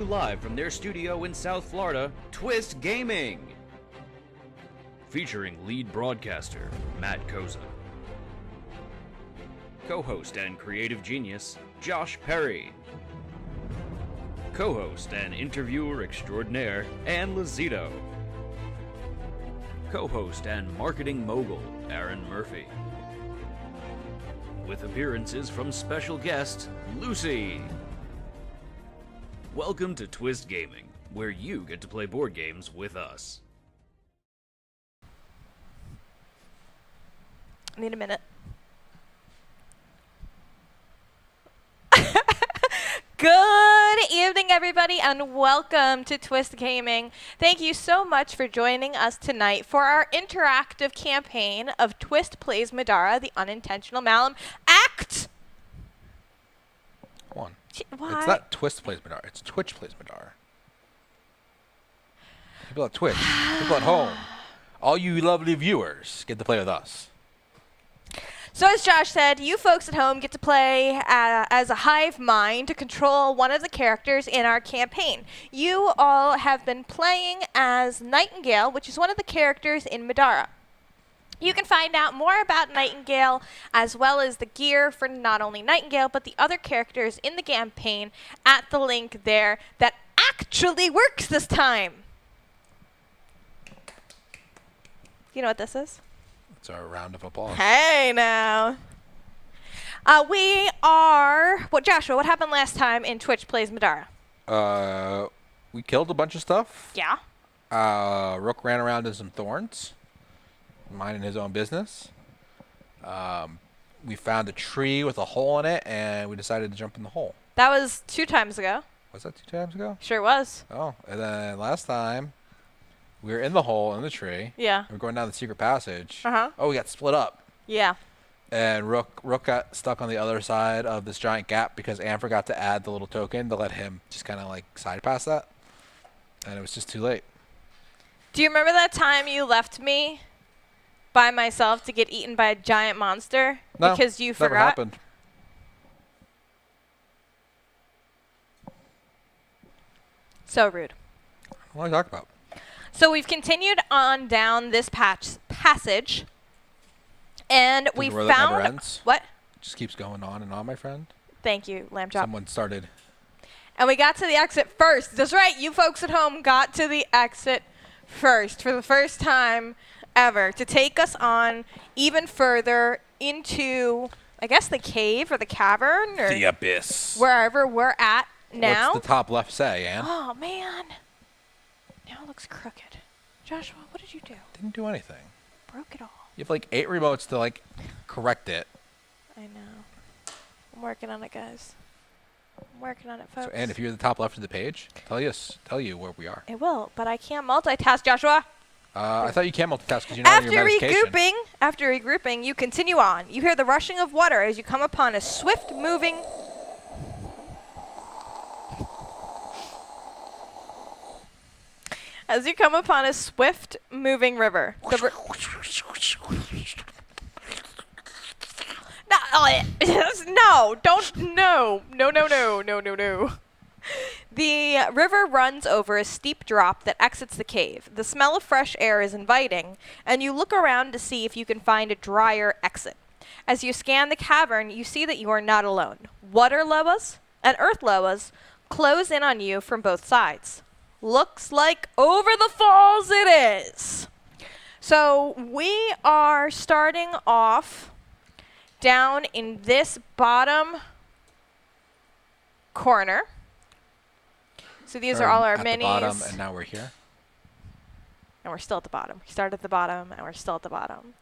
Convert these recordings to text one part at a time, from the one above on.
Live from their studio in South Florida, Twist Gaming. Featuring lead broadcaster, Matt Koza. Co-host and creative genius, Josh Perry. Co-host and interviewer extraordinaire, Ann Lazito. Co-host and marketing mogul, Aaron Murphy. With appearances from special guest, Lucy. Welcome to Twist Gaming, where you get to play board games with us. I need a minute. Good evening, everybody, and welcome to Twist Gaming. Thank you so much for joining us tonight for our interactive campaign of Twist Plays Middara, the Unintentional Malum Act. One. Why? It's not Twist Plays Middara. It's Twitch Plays Middara. People at Twitch, people at home, all you lovely viewers get to play with us. So as Josh said, you folks at home get to play as a hive mind to control one of the characters in our campaign. You all have been playing as Nightingale, which is one of the characters in Middara. You can find out more about Nightingale as well as the gear for not only Nightingale but the other characters in the campaign at the link there that actually works this time. You know what this is? It's our round of applause. Hey now. Joshua, what happened last time in Twitch Plays Middara? We killed a bunch of stuff. Yeah. Rook ran around in some thorns, minding his own business. We found a tree with a hole in it, and we decided to jump in the hole. That was 2 times ago. Was that 2 times ago? Sure was. Oh, and then last time, we were in the hole in the tree. Yeah. We were going down the secret passage. Uh-huh. Oh, we got split up. Yeah. And Rook got stuck on the other side of this giant gap because Anne forgot to add the little token to let him just kind of like side pass that. And it was just too late. Do you remember that time you left me by myself to get eaten by a giant monster? No, because you never forgot? happened. So rude. What are you talking about? So we've continued on down this passage, and we Doesn't that never found ends? what? Just keeps going on and on, my friend. Thank you, Lamb Chop. Someone started. And we got to the exit first. That's right, you folks at home got to the exit first for the first time ever to take us on even further into, I guess, the cave or the cavern or The abyss. wherever we're at now. What's the top left say, Anne? Oh man, now it looks crooked. Joshua, what did you do? Didn't do anything. Broke it all. You have like 8 remotes to like correct it. I know. I'm working on it, guys. I'm working on it, folks. So, Anne, if you're the top left of the page, tell you where we are. It will, but I can't multitask, Joshua. I thought you can't multitask because you're not on your medication. After regrouping, you continue on. You hear the rushing of water as you come upon a swift-moving... As you come upon a swift-moving river. No. The river runs over a steep drop that exits the cave. The smell of fresh air is inviting, and you look around to see if you can find a drier exit. As you scan the cavern, you see that you are not alone. Water loas and earth loas close in on you from both sides. Looks like over the falls it is. So we are starting off down in this bottom corner. So these are all our at minis. the bottom, and now we're here. And we're still at the bottom. We started at the bottom, and we're still at the bottom.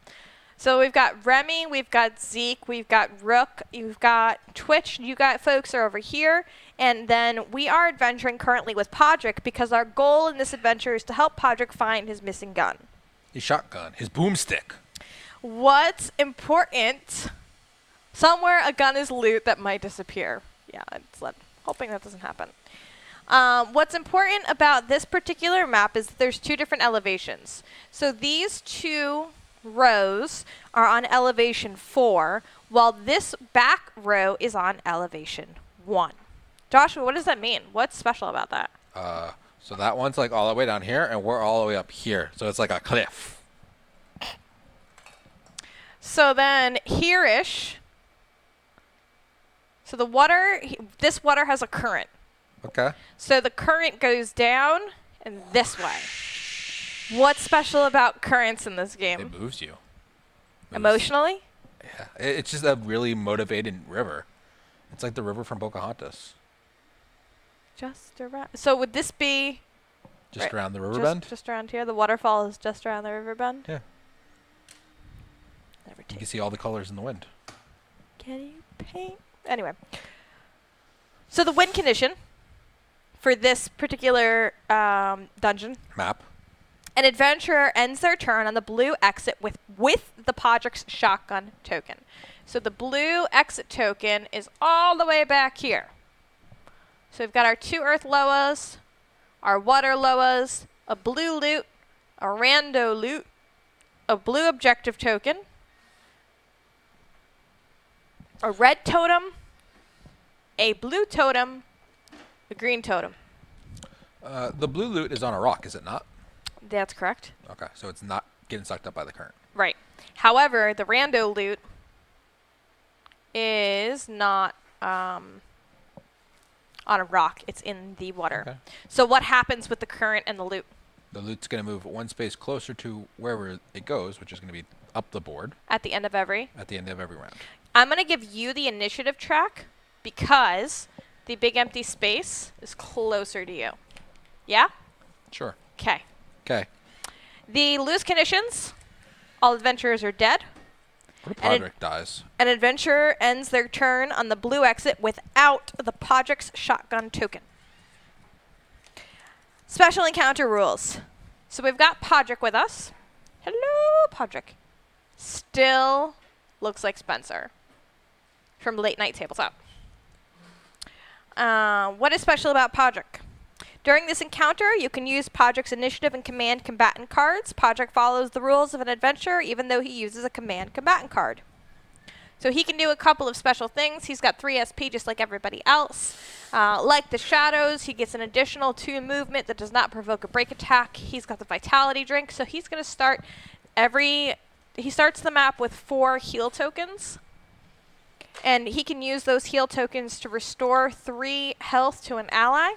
So we've got Remi, we've got Zeke, we've got Rook, you've got Twitch, you got folks are over here. And then we are adventuring currently with Podrick because our goal in this adventure is to help Podrick find his missing gun. His shotgun, his boomstick. What's important? Somewhere a gun is loot that might disappear. Yeah, hoping that doesn't happen. What's important about this particular map is that there's 2 different elevations. So these 2 rows are on elevation 4, while this back row is on elevation 1. Joshua, what does that mean? What's special about that? So that one's like all the way down here, and we're all the way up here. So it's like a cliff. So then here-ish. So the water, this water has a current. Okay. So the current goes down and this way. What's special about currents in this game? It moves you. Emotionally? Yeah. It's just a really motivating river. It's like the river from Pocahontas. Just around. So would this be Just right, around the river bend? Just around here. The waterfall is just around the river bend. Yeah. Never You take. can see all the colors in the wind. Can you paint? Anyway. So the win condition for this particular dungeon. Map. An adventurer ends their turn on the blue exit with the Podrick's shotgun token. So the blue exit token is all the way back here. So we've got our 2 earth loas, our water loas, a blue loot, a rando loot, a blue objective token, a red totem, a blue totem, a green totem. The blue loot is on a rock, is it not? That's correct. Okay, so it's not getting sucked up by the current. Right. However, the rando loot is not on a rock. It's in the water. Okay. So what happens with the current and the loot? The loot's going to move one space closer to wherever it goes, which is going to be up the board At the end of every? at the end of every round. I'm going to give you the initiative track because the big empty space is closer to you. Yeah? Sure. Okay. Okay. The lose conditions, all adventurers are dead. What if And Podrick dies? An adventurer ends their turn on the blue exit without the Podrick's shotgun token. Special encounter rules. So we've got Podrick with us. Hello, Podrick. Still looks like Spencer from Late Night Tabletop. What is special about Podrick? During this encounter, you can use Podrick's initiative and command combatant cards. Podrick follows the rules of an adventurer, even though he uses a command combatant card. So he can do a couple of special things. He's got 3 SP just like everybody else. Like the shadows, he gets an additional 2 movement that does not provoke a break attack. He's got the vitality drink, so he's going to start he starts the map with 4 heal tokens. And he can use those heal tokens to restore 3 health to an ally.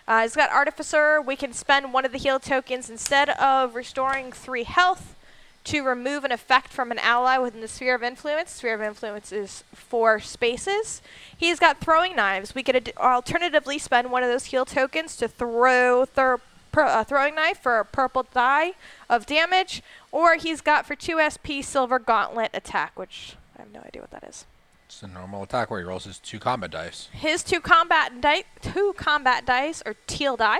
He's got Artificer. We can spend one of the heal tokens instead of restoring 3 health to remove an effect from an ally within the Sphere of Influence. Sphere of Influence is 4 spaces. He's got Throwing Knives. We could alternatively spend one of those heal tokens to throw Throwing Knife for a purple die of damage. Or he's got for 2 SP Silver Gauntlet attack, which I have no idea what that is. It's a normal attack where he rolls his 2 combat dice. His 2 combat dice, or teal die.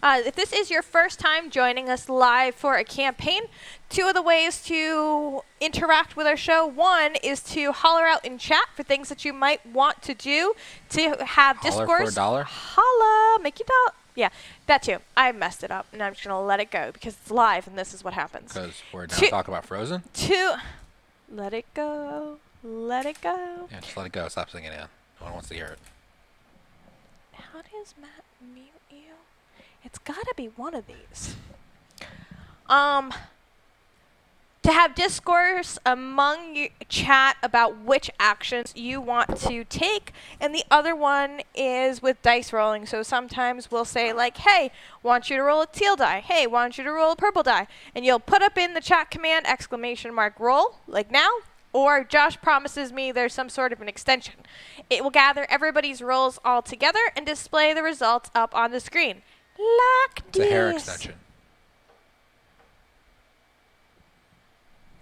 If this is your first time joining us live for a campaign, 2 of the ways to interact with our show. 1 is to holler out in chat for things that you might want to do to have discourse. Holler for $1? Holla, make you dollar. Yeah, that too. I messed it up, and I'm just going to let it go because it's live, and this is what happens. Because we're now talking about Frozen? 2, let it go. Let it go. Yeah, just let it go. Stop singing it. No one wants to hear it. How does Matt mute you? It's gotta be one of these. To have discourse among chat about which actions you want to take, and the other one is with dice rolling. So sometimes we'll say like, hey, want you to roll a teal die. Hey, want you to roll a purple die. And you'll put up in the chat command !roll, like now. Or Josh promises me there's some sort of an extension. It will gather everybody's rolls all together and display the results up on the screen. Like It's a hair extension.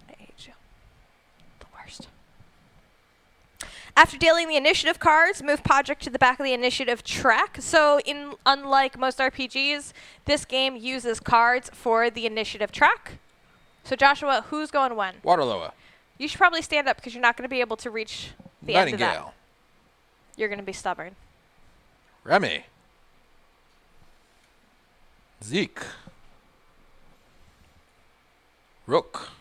I hate you. The worst. After dealing the initiative cards, move Podrick to the back of the initiative track. So unlike most RPGs, this game uses cards for the initiative track. So Joshua, who's going when? Waterloa. You should probably stand up because you're not going to be able to reach the end of that. Nightingale. You're going to be stubborn. Remi. Zeke. Rook.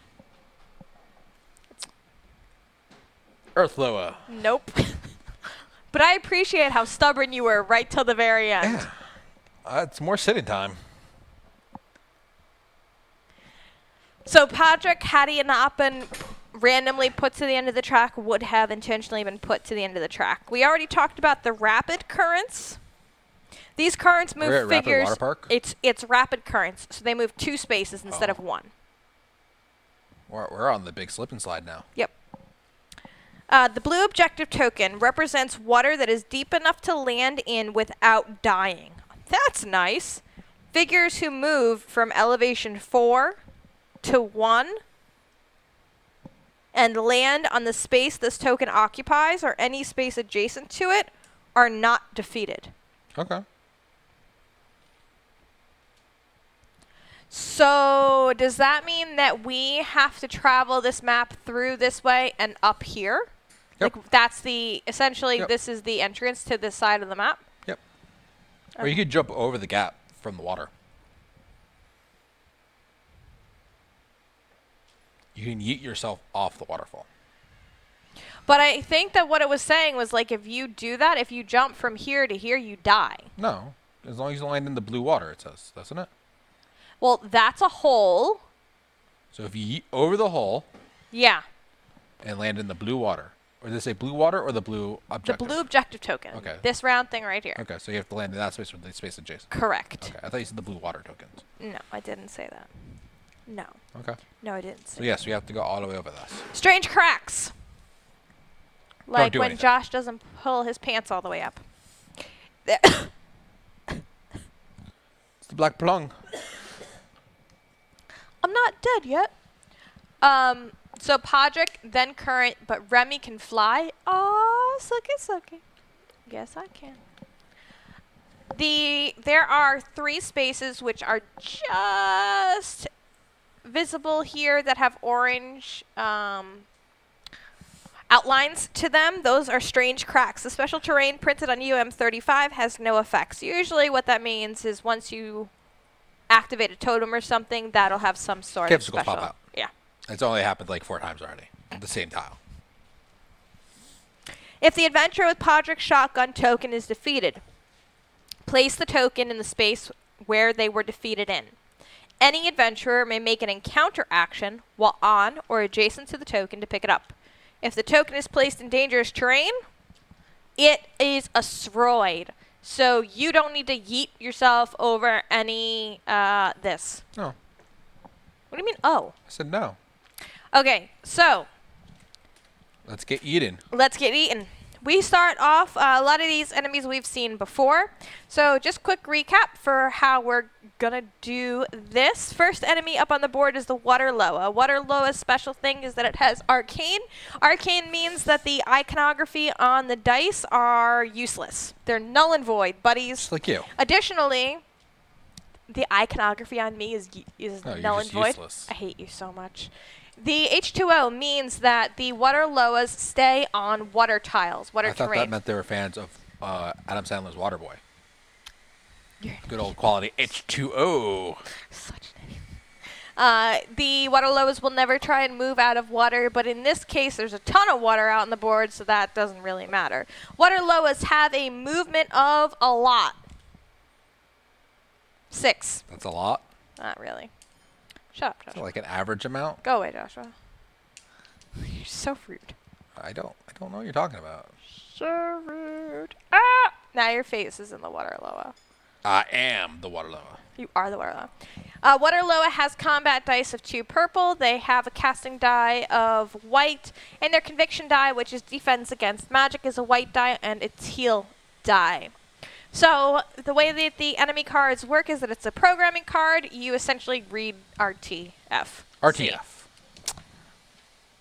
Earthloa. Nope. But I appreciate how stubborn you were right till the very end. Yeah. It's more sitting time. So Patrick, had he not been randomly put to the end of the track, would have intentionally been put to the end of the track. We already talked about the rapid currents. These currents move We're at Rapid figures. Water Park? It's rapid currents, so they move 2 spaces instead of 1. We're on the big slip and slide now. Yep. The blue objective token represents water that is deep enough to land in without dying. That's nice. Figures who move from elevation 4 to 1 and land on the space this token occupies or any space adjacent to it are not defeated. Okay. So does that mean that we have to travel this map through this way and up here? Yep. Like that's essentially Yep. this is the entrance to this side of the map? Yep. Or you could jump over the gap from the water. You can yeet yourself off the waterfall. But I think that what it was saying was like if you do that, if you jump from here to here, you die. No. As long as you land in the blue water, it says, doesn't it? Well, that's a hole. So if you yeet over the hole Yeah. and land in the blue water, or does it say blue water or the blue objective? The blue objective token. Okay. This round thing right here. Okay, so you have to land in that space or the space adjacent. Correct. Okay, I thought you said the blue water tokens. No, I didn't say that. No. Okay. No, I didn't say So yes, we have to go all the way over this. Strange cracks. Like do when anything. Josh doesn't pull his pants all the way up. It's the black plung. I'm not dead yet. So Podrick, then current, but Remi can fly. Oh, sucky. Yes, I can. There are 3 spaces which are just visible here that have orange outlines to them. Those are strange cracks. The special terrain printed on UM35 has no effects. Usually what that means is once you activate a totem or something, that'll have some sort of Capsicles special. pop out. Yeah. It's only happened like 4 times already. The same tile. If the adventurer with Podrick's shotgun token is defeated, place the token in the space where they were defeated in. Any adventurer may make an encounter action while on or adjacent to the token to pick it up. If the token is placed in dangerous terrain, it is destroyed. So you don't need to yeet yourself over any this. No. What do you mean, oh? I said no. Okay, so Let's get eaten. let's get eaten. We start off, a lot of these enemies we've seen before. So just quick recap for how we're going to do this. First enemy up on the board is the Water Loa. Water Loa's special thing is that it has Arcane. Arcane means that the iconography on the dice are useless. They're null and void, buddies. Just like you. Additionally, the iconography on me is No, you're null and just void. useless. I hate you so much. The H2O means that the water loas stay on water tiles, water I thought terrain. that meant they were fans of Adam Sandler's Waterboy. You're Good old quality H2O. such an idiot. The water loas will never try and move out of water, but in this case, there's a ton of water out on the board, so that doesn't really matter. Water loas have a movement of a lot. 6. That's a lot. Not really. Shut up, Is that Joshua. like an average amount? Go away, Joshua. You're so rude. I don't know what you're talking about. So rude. Ah! Now your face is in the water loa. I am the Water Loa. You are the water loa. Water loa has combat dice of 2 purple. They have a casting die of white, and their conviction die, which is defense against magic, is a white die, and its heal die. So the way that the enemy cards work is that it's a programming card. You essentially read RTF. RTF.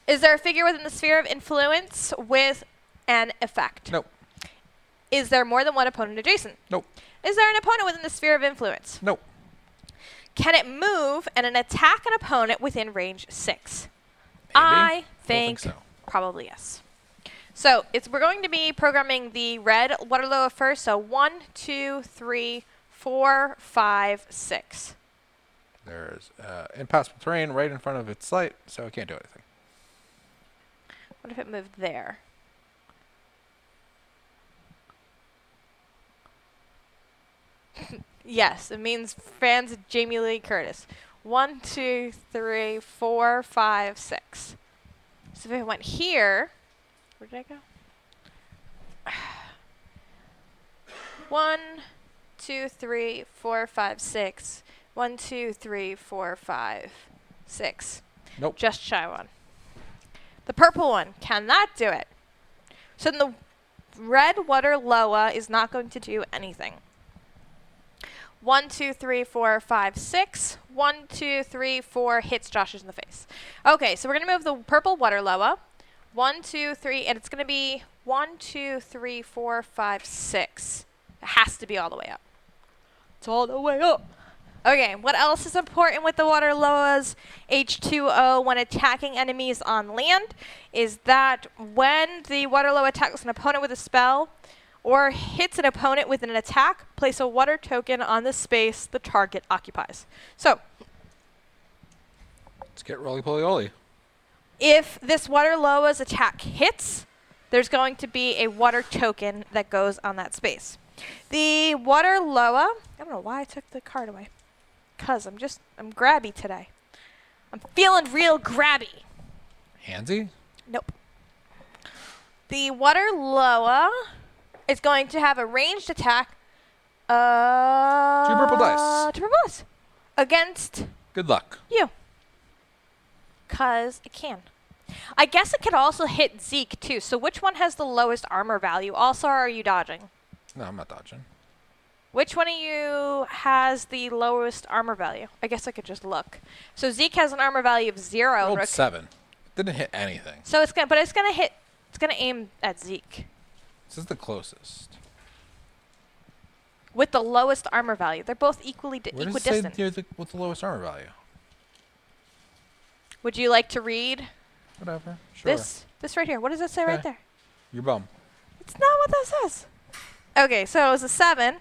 Is there a figure within the sphere of influence with an effect? Nope. Is there more than one opponent adjacent? Nope. Is there an opponent within the sphere of influence? Nope. Can it move and attack an opponent within range 6? Maybe. I Don't think so. probably yes. So we're going to be programming the red water loa first. So 1, 2, 3, 4, 5, 6. There's impassable terrain right in front of its site, so it can't do anything. What if it moved there? Yes, it means fans of Jamie Lee Curtis. 1, 2, 3, 4, 5, 6. So if I went here, where did I go? 1, 2, 3, 4, 5, 6. 1, 2, 3, 4, 5, 6. Nope. Just shy one. The purple one cannot do it. So then the red water Loa is not going to do anything. 1, 2, 3, 4, 5, 6. 1, 2, 3, 4 hits Josh's in the face. Okay, so we're going to move the purple water Loa. 1, 2, 3, and it's going to be 1, 2, 3, 4, 5, 6. It has to be all the way up. It's all the way up. Okay, what else is important with the water Loa's H2O when attacking enemies on land is that when the water Loa attacks an opponent with a spell or hits an opponent with an attack, place a water token on the space the target occupies. So, Let's get roly-poly-oly. if this water Loa's attack hits, there's going to be a water token that goes on that space. The water Loa, I don't know why I took the card away. Because I'm grabby today. I'm feeling real grabby. Handsy? Nope. The water Loa is going to have a ranged attack. 2 purple dice. 2 purple dice. Against Good luck. you. Because it can. I guess it could also hit Zeke too. So which one has the lowest armor value? Also, are you dodging? No, I'm not dodging. Which one of you has the lowest armor value? I guess I could just look. So Zeke has an armor value of 0. Rolled Rook. 7. Didn't hit anything. So it's gonna hit. It's gonna aim at Zeke This is the closest. with the lowest armor value. They're both equally Where does it say equidistant. with the lowest armor value? Would you like to read Whatever. Sure. this right here? What does it say right Okay. there? Your bum. It's not what that says. Okay, so it was a 7.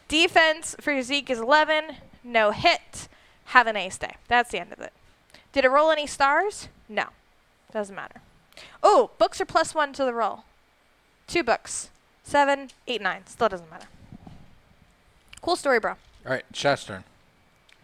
Defense for Zeke is 11. No hit. Have an ace day. That's the end of it. Did it roll any stars? No. Doesn't matter. Oh, books are +1 to the roll. 2 books. 7, 8, 9. Still doesn't matter. Cool story, bro. All right, chat's turn.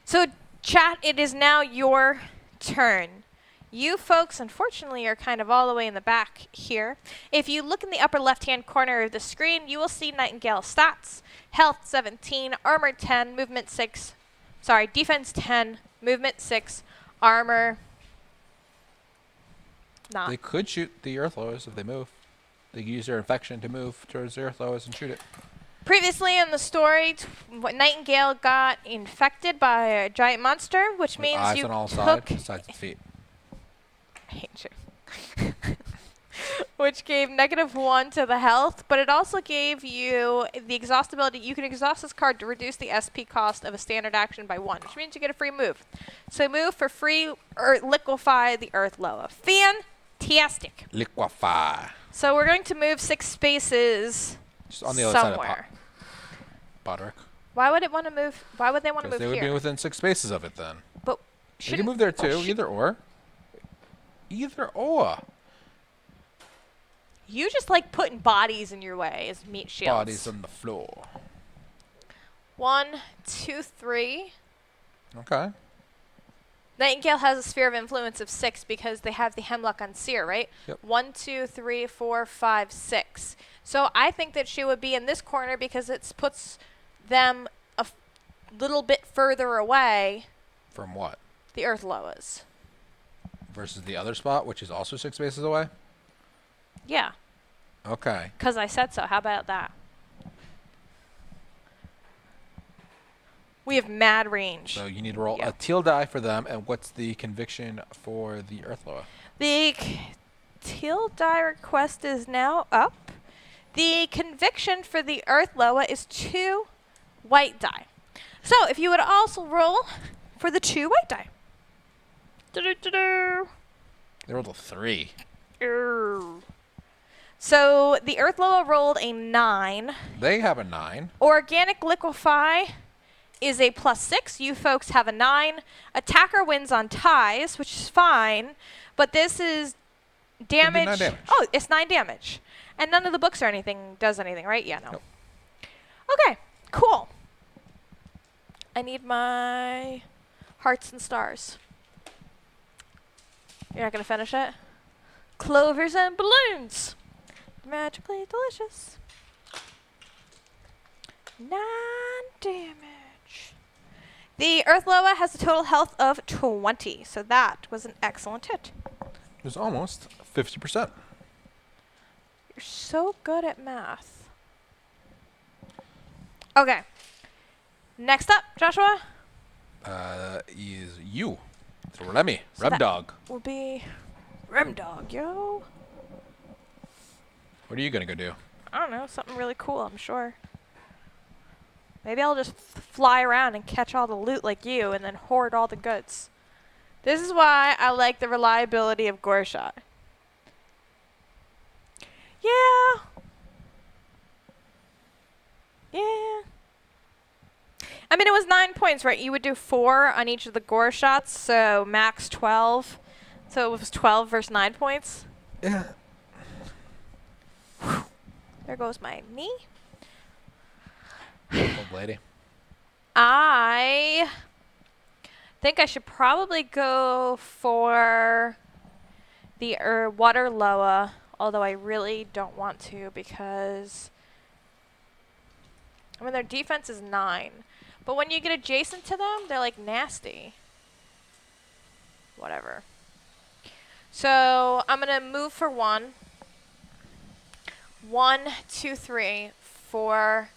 So, chat, it is now your turn. You folks, unfortunately, are kind of all the way in the back here. If you look in the upper left-hand corner of the screen, you will see Nightingale stats. Health 17, armor 10, movement 6. Sorry, defense 10, movement 6, armor not. They could shoot the Earth Loas if they move. They could use their infection to move towards the Earth Loas and shoot it. Previously in the story, Nightingale got infected by a giant monster, which With means eyes you on all took... sides, besides the feet. I hate you. Which gave -1 to the health, but it also gave you the exhaustibility. You can exhaust this card to reduce the SP cost of a standard action by 1, which means you get a free move. So move for free or liquefy the Earth Loa. Fantastic. Liquefy. So we're going to move 6 spaces Just on the other side somewhere. of Podrick. Why would it want to move? Why would they want to Because move they would here? be within 6 spaces of it then. But They should can move there too, either or. Either or. you just like putting bodies in your way as meat shields? Bodies on the floor. 1, 2, 3. Okay. Nightingale has a sphere of influence of 6 because they have the Hemlock on Seer, right? Yep. 1, 2, 3, 4, 5, 6. So I think that she would be in this corner because it puts them a little bit further away, From what? the Earth Loas. Versus the other spot, which is also 6 spaces away? Yeah, Okay. because I said so. How about that? We have mad range. So you need to roll Yeah. a teal die for them, and what's the conviction for the Earth Loa? The teal die request is now up. The conviction for the Earth Loa is 2 white die. So if you would also roll for the 2 white die. Do-do-do-do. They rolled a 3. So the Earth Loa rolled a 9. They have a 9. Organic Liquefy is a +6. You folks have a 9. Attacker wins on ties, which is fine. But this is damage. 9 damage. Oh, it's 9 damage. And none of the books or anything does anything, right? Yeah, no. Nope. Okay, cool. I need my hearts and stars. You're not going to finish it? Clovers and balloons. Magically delicious. 9 damage. The Earth Loa has a total health of 20, so that was an excellent hit. It was almost 50%. You're so good at math. Okay. Next up, Joshua. Is you. It's Remi. So Rem that dog. will be Rem Dog, yo. What are you going to go do? I don't know, something really cool, I'm sure. Maybe I'll just fly around and catch all the loot like you and then hoard all the goods. This is why I like the reliability of Goreshot. Yeah. Yeah. I mean, it was 9 points, right? You would do 4 on each of the gore shots, so max 12. So it was 12 versus 9 points. Yeah. There goes my knee. Old lady. I think I should probably go for the water Loa, although I really don't want to because, I mean, their defense is 9. But when you get adjacent to them, they're like nasty. Whatever. So I'm going to move for 1. 1, 2, 3, 4,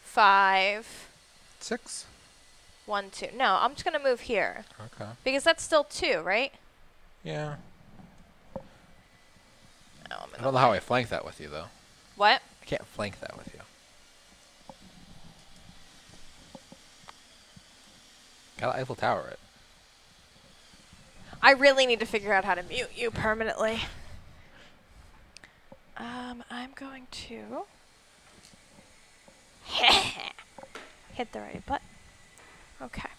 5. 6. 1, 2. No, I'm just going to move here. Okay. Because that's still 2, right? Yeah. Oh, I don't know how I flank that with you, though. What? I can't flank that with you. Gotta Eiffel Tower it. I really need to figure out how to mute you permanently. I'm going to hit the right button. Okay.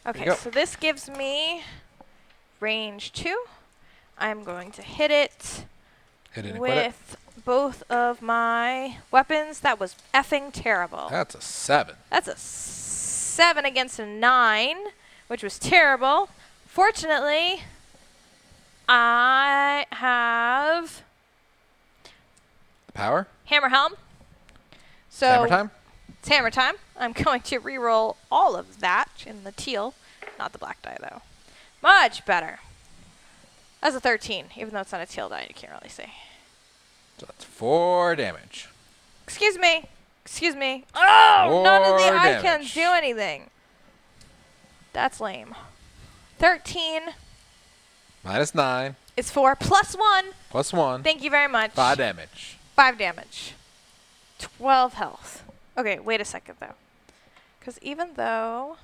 Okay, so this gives me range 2. I'm going to hit it with both of my weapons. That was effing terrible. That's a 7. That's a 7 against a 9, which was terrible. Fortunately, I have Power? Hammer Helm. So Hammer time? it's hammer time. I'm going to reroll all of that in the teal. Not the black die, though. Much better. That's a 13, even though it's not a teal die. You can't really see. So that's 4 damage. Excuse me. Excuse me. Oh, none of the 4 icons damage. do anything. That's lame. 13 Minus 9. is 4 plus 1. Plus 1. Thank you very much. 5 damage. 5 damage. 12 health. Okay, wait a second, though. Because even though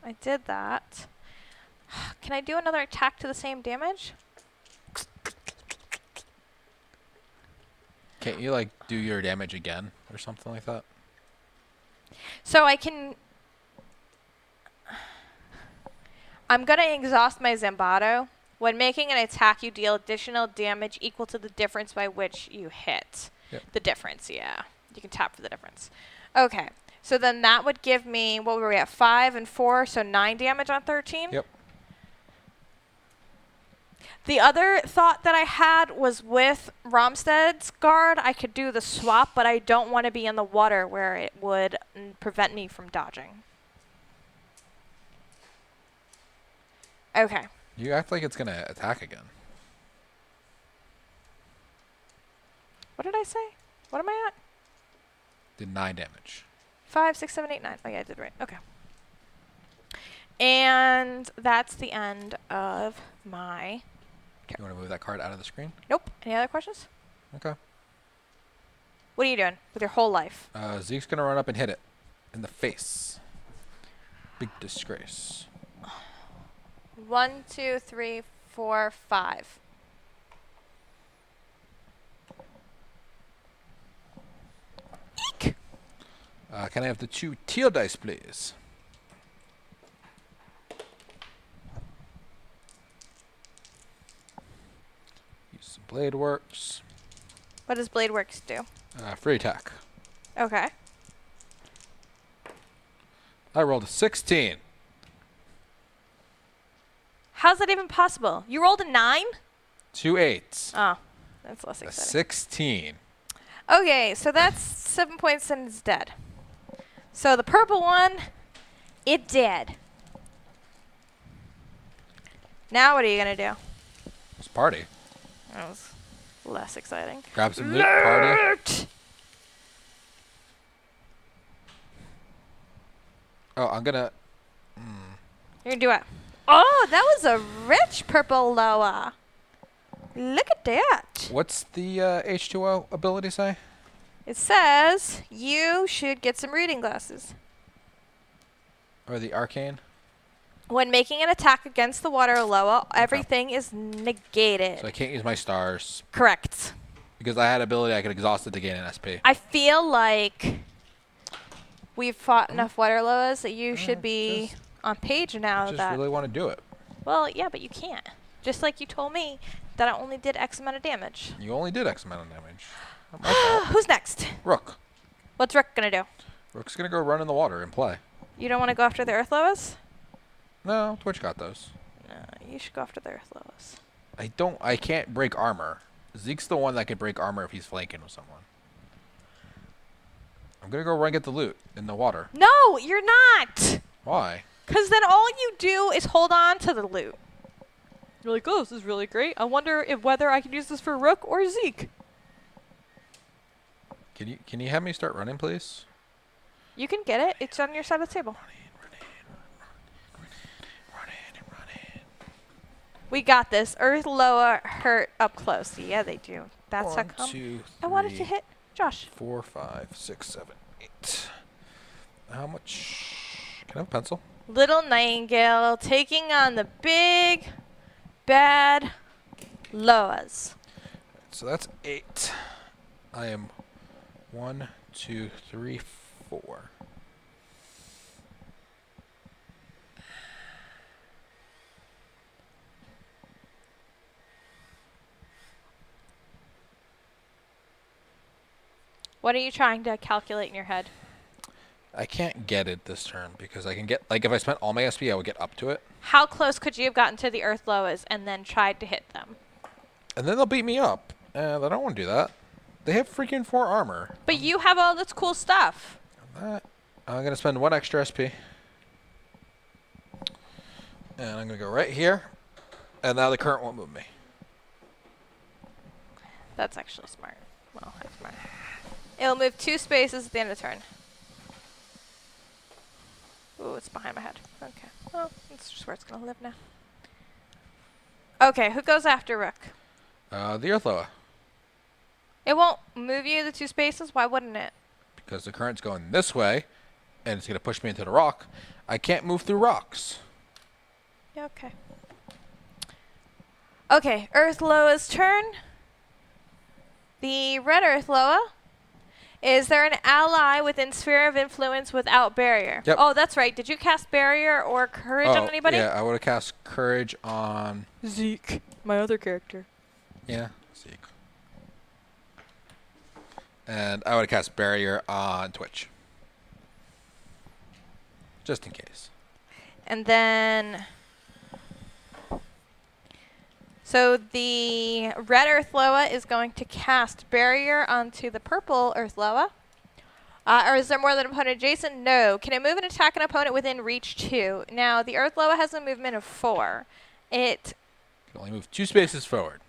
I did that, can I do another attack to the same damage? Can't you, like, do your damage again or something like that? So I can... I'm going to exhaust my Zambato. When making an attack, you deal additional damage equal to the difference by which you hit. Yep. The difference, yeah. You can tap for the difference. Okay. So then that would give me, what were we at, 5 and 4, so 9 damage on 13? Yep. The other thought that I had was with Romstead's guard, I could do the swap, but I don't want to be in the water where it would prevent me from dodging. Okay. You act like it's going to attack again. What did I say? What am I at? Did 9 damage. 5, 6, 7, 8, 9. Oh, yeah, I did right. Okay. And that's the end of my... You want to move that card out of the screen? Nope. Any other questions? Okay. What are you doing with your whole life? Zeke's going to run up and hit it. In the face. Big disgrace. 1, 2, 3, 4, 5. Eek! Can I have the 2 teal dice, please? Use some blade works. What does Blade Works do? Free attack. Okay. I rolled a 16. How's that even possible? You rolled a 9? 2 8s. Oh, that's less A exciting. 16. Okay, so that's 7 points and it's dead. So the purple one, it dead. Now what are you going to do? It's party. That was less exciting. Grab some loot, party. Loot! Oh, I'm gonna. You're going to do it. Oh, that was a rich purple Loa. Look at that. What's the H2O ability say? It says you should get some reading glasses. Or the arcane? When making an attack against the water Loa, everything is negated. So I can't use my stars Correct. because I had ability I could exhaust it to gain an SP. I feel like we've fought enough water Loas that you should be on page now. I just really want to do it. Well, yeah, but you can't. Just like you told me that I only did X amount of damage. You only did X amount of damage. Not my fault. Who's next? Rook. What's Rook gonna do? Rook's gonna go run in the water and play. You don't want to go after the Earth Loas? No, Twitch got those. No, you should go after the Earth Loas. I can't break armor. Zeke's the one that can break armor if he's flanking with someone. I'm gonna go run get the loot in the water. No, you're not. Why? Because then all you do is hold on to the loot. You're like, oh, this is really great. I wonder whether I can use this for Rook or Zeke. Can you have me start running, please? You can get it. It's on your side of the table. Run in. We got this. Earth Loa hurt up close. Yeah, they do. That's how 1, come. 2, I wanted to 3, hit Josh. 4, 5, 6, 7, 8. How much? Can I have a pencil? Little Nightingale taking on the big, bad Loas. So that's 8. I am 1, 2, 3, 4. What are you trying to calculate in your head? I can't get it this turn because I can get, like, if I spent all my SP, I would get up to it. How close could you have gotten to the Earth Loas and then tried to hit them? And then they'll beat me up. And I don't want to do that. They have freaking 4 armor. But you have all this cool stuff. I'm going to spend 1 extra SP. And I'm going to go right here. And now the current won't move me. That's actually smart. Well, that's smart. It'll move 2 spaces at the end of the turn. Ooh, it's behind my head. Okay. Well, that's just where it's going to live now. Okay, who goes after Rook? The Earth Loa. It won't move you the 2 spaces? Why wouldn't it? Because the current's going this way. And it's going to push me into the rock. I can't move through rocks. Yeah, okay. Okay, Earth Loa's turn. The red Earth Loa. Is there an ally within sphere of influence without barrier? Yep. Oh, that's right. Did you cast barrier or courage on anybody? Yeah, I would have cast courage on... Zeke, my other character. Yeah, Zeke. And I would have cast barrier on Twitch. Just in case. And then... So the red Earth Loa is going to cast barrier onto the purple Earth Loa. Or is there more than an opponent adjacent? No. Can it move and attack an opponent within reach 2? Now, the Earth Loa has a movement of 4. It can only move 2 spaces forward.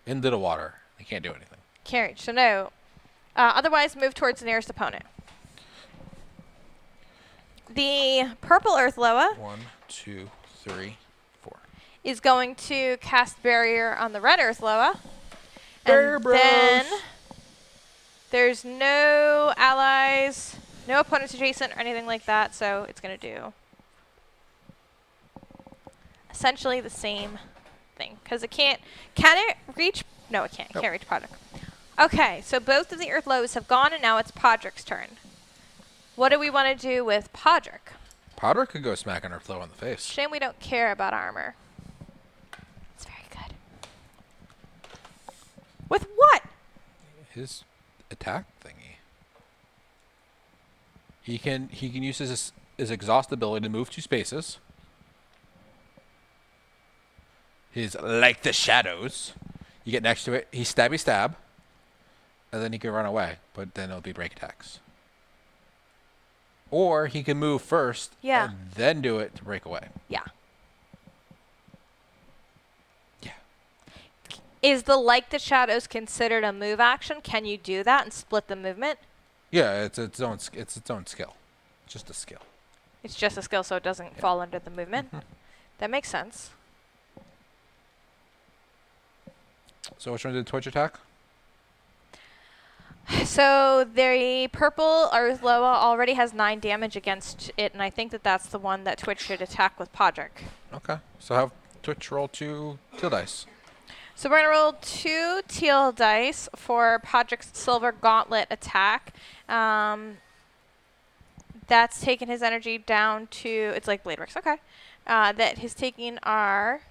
Into the water. I can't do anything. can't reach, so no. Otherwise, move towards the nearest opponent. The purple Earth Loa 1, 2, 3, 4. is going to cast barrier on the red Earth Loa. Barrier And bros. then there's no allies, no opponents adjacent or anything like that, so it's going to do essentially the same thing. Because it can't... Can it reach... No, it can't. It Nope. can't reach Podrick. Okay, so both of the Earth Lows have gone, and now it's Podrick's turn. What do we want to do with Podrick? Podrick could go smacking Earth Loa in the face. Shame we don't care about armor. It's very good. With what? His attack thingy. He can use his exhaust ability to move 2 spaces. His like the shadows. You get next to it. He stabby stab. And then he can run away, but then it'll be break attacks. Or he can move first Yeah. and then do it to break away. Yeah. Yeah. Is the like the shadows considered a move action? Can you do that and split the movement? Yeah, it's its own skill. Just a skill. It's just a skill, so it doesn't fall under the movement. That makes sense. So which one did Twitch attack? So the purple Earthloa already has 9 damage against it, and I think that that's the one that Twitch should attack with Podrick. Okay. So have Twitch roll 2 teal dice. So we're going to roll 2 teal dice for Podrick's Silver Gauntlet attack. That's taken his energy down to, it's like Blade Works, okay. That he's taking our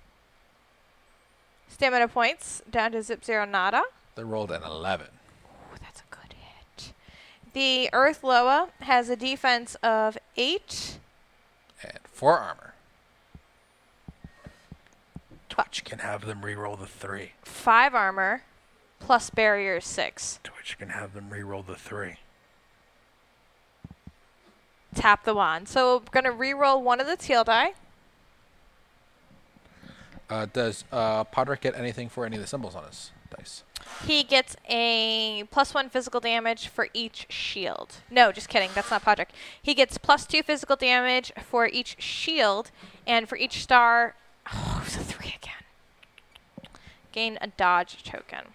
stamina points down to zip 0 nada. They rolled an 11. Ooh, that's a good hit. The Earthloa has a defense of 8. And 4 armor. Twitch can have them reroll the 3. 5 armor, plus barrier 6. Twitch can have them reroll the 3. Tap the wand. So we're going to re-roll one of the teal die. Does Podrick get anything for any of the symbols on his dice? He gets a +1 physical damage for each shield. No, just kidding. That's not Podrick. He gets +2 physical damage for each shield, and for each star... Oh, it's a 3 again. Gain a dodge token.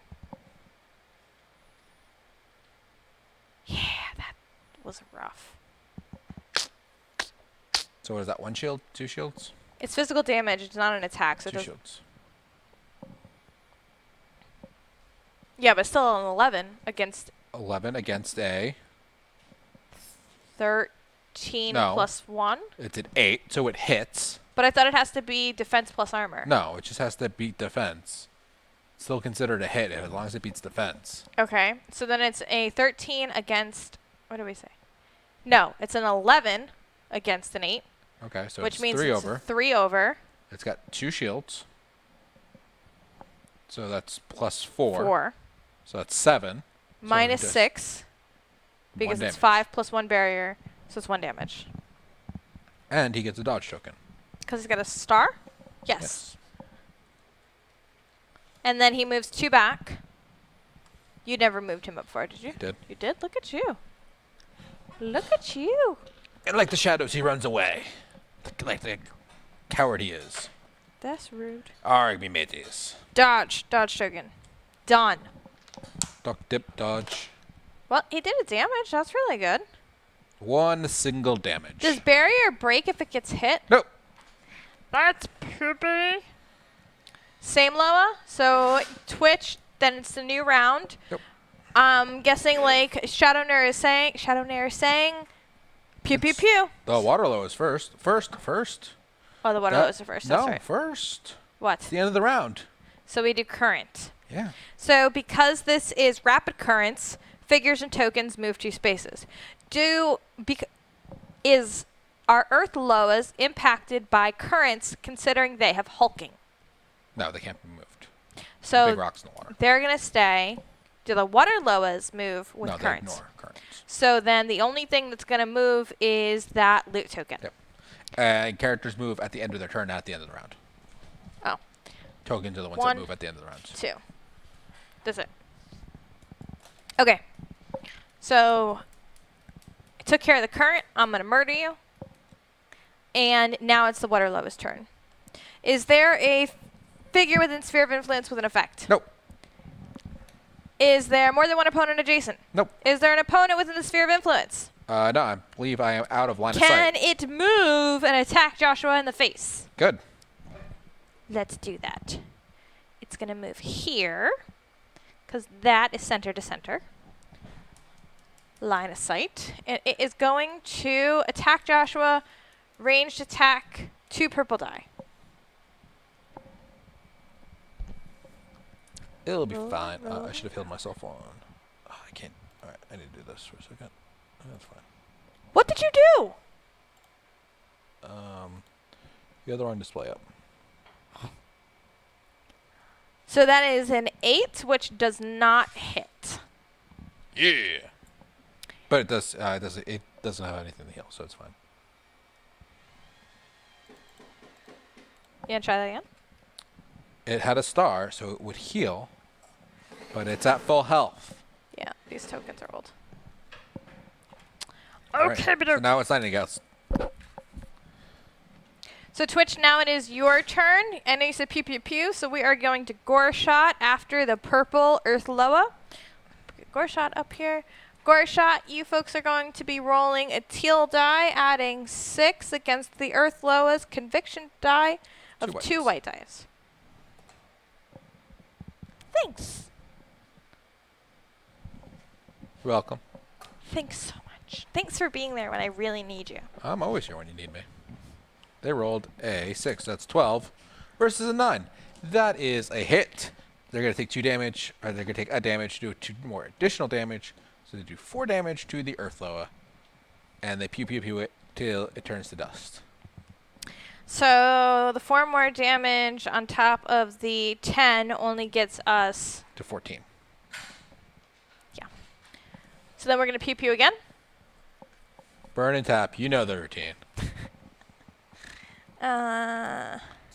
Yeah, that was rough. So what is that, 1 shield? 2 shields? It's physical damage. It's not an attack. So 2 shields. Yeah, but still an 11 against 11 against a... 13 No. plus 1. It's an 8, so it hits. But I thought it has to be defense plus armor. No, it just has to beat defense. Still considered a hit as long as it beats defense. Okay, so then it's a 13 against... What do we say? No, it's an 11 against an 8. Okay, so which it's means 3 it's over. 3 over. It's got 2 shields. So that's +4. 4. So that's 7. Minus 6. Because it's 5 plus 1 barrier. So it's 1 damage. And he gets a dodge token. Because he's got a star? Yes. And then he moves 2 back. You never moved him up 4, did you? Did. You did? Look at you. Look at you. And like the shadows, he runs away. Like the coward he is. That's rude. Alright, me mateys. Dodge. Dodge token. Done. Duck, dip, dodge. Well, he did a damage. That's really good. 1 single damage. Does barrier break if it gets hit? Nope. That's poopy. Same Loa. So Twitch, then it's the new round. Yep. I'm guessing like Shadow Nair is saying, pew pew pew. The Waterlow is first. First. Oh, the Waterlow is the first. That's No, right. first. What? It's the end of the round. So we do current. Yeah. So because this is rapid currents, figures and tokens move 2 spaces. Is our Earth Loas impacted by currents considering they have hulking? No, they can't be moved. So Big rocks in the water. they're going to stay. Do the water Loas move with No, they currents? ignore currents. So then the only thing that's going to move is that loot token. Yep. And characters move at the end of their turn, not at the end of the round. Oh. Tokens are the ones 1, that move at the end of the round. 2. That's it. Okay. So I took care of the current. I'm going to murder you. And now it's the water Loa's turn. Is there a figure within sphere of influence with an effect? Nope. Is there more than one opponent adjacent? Nope. Is there an opponent within the sphere of influence? No, I believe I am out of line of sight. Can it move and attack Joshua in the face? Good. Let's do that. It's going to move here, because that is center to center. Line of sight. And it is going to attack Joshua, ranged attack, 2 purple die. It'll be fine. I should have healed myself on. Oh, I can't. All right, I need to do this for a second. That's fine. What you do? The other one display up. So that is an 8, which does not hit. Yeah. But it does. It doesn't have anything to heal, so it's fine. You want to try that again? It had a star, so it would heal, but it's at full health. Yeah, these tokens are old. All Okay, right. but So now it's Nightingale's. So Twitch, now it is your turn. I know you said pew pew pew, so we are going to Gore Shot after the purple Earth Loa. Gore Shot up here. Gore Shot, you folks are going to be rolling a teal die, adding 6 against the Earth Loa's conviction die of 2 white dice. Thanks. You're welcome. Thanks so much. Thanks for being there when I really need you. I'm always here when you need me. They rolled a 6. That's 12 versus a 9. That is a hit. They're going to take 2 damage, or they're going to take a damage, do 2 more additional damage. So they do 4 damage to the Earth Loa. And they pew pew pew it till it turns to dust. So the 4 more damage on top of the 10 only gets us To 14. Yeah. So then we're going to pew pew again. Burn and tap. You know the routine.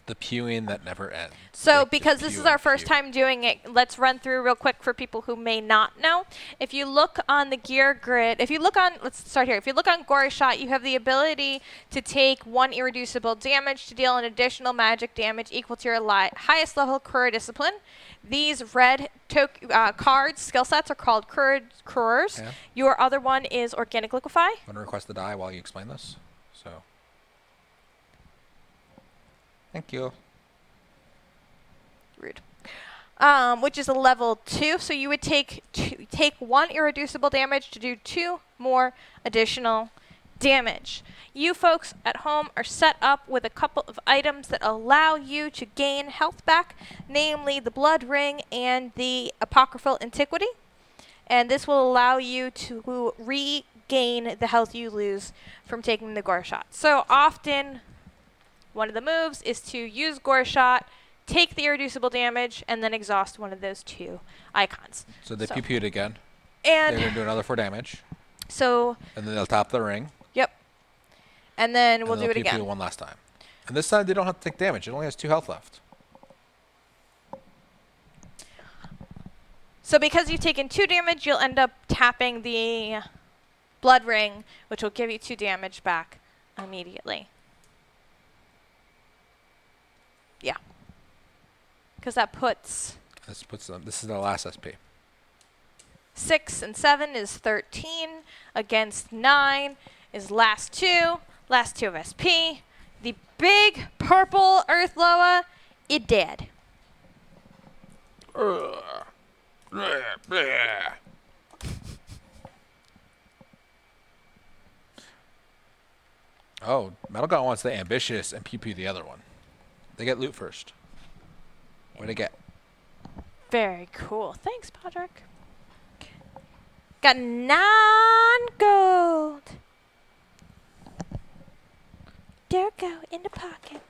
The pewing that never ends. So Like because this is our first time doing it, let's run through real quick for people who may not know. If you look on the gear grid, let's start here. If you look on Gory Shot, you have the ability to take 1 irreducible damage to deal an additional magic damage equal to your highest level Courier Discipline. These red cards, skill sets, are called Couriers. Yeah. Your other one is Organic Liquefy. Want to request the die while you explain this? So. Thank you. Rude. Which is a level 2, so you would take 1 irreducible damage to do 2 more additional damage. You folks at home are set up with a couple of items that allow you to gain health back, namely the Blood Ring and the Apocryphal Antiquity. And this will allow you to regain the health you lose from taking the Gore Shot. So often, one of the moves is to use Gore Shot, take the irreducible damage, and then exhaust one of those 2 icons. So they pew pewed again. And they're going to do another 4 damage. So. And then they'll tap the ring. Yep. And then we'll do it again. Pew one last time. And this time they don't have to take damage. It only has 2 health left. So because you've taken 2 damage, you'll end up tapping the Blood Ring, which will give you 2 damage back immediately. Yeah. Because that puts... This is their last SP. 6 and 7 is 13. Against 9 is last 2. Last 2 of SP. The big purple Earth Loa, it dead. Oh, Metal Gun wants the ambitious and pew pew the other one. They get loot first. What'd they get? Very cool. Thanks, Podrick. Got 9 gold. There go, in the pocket.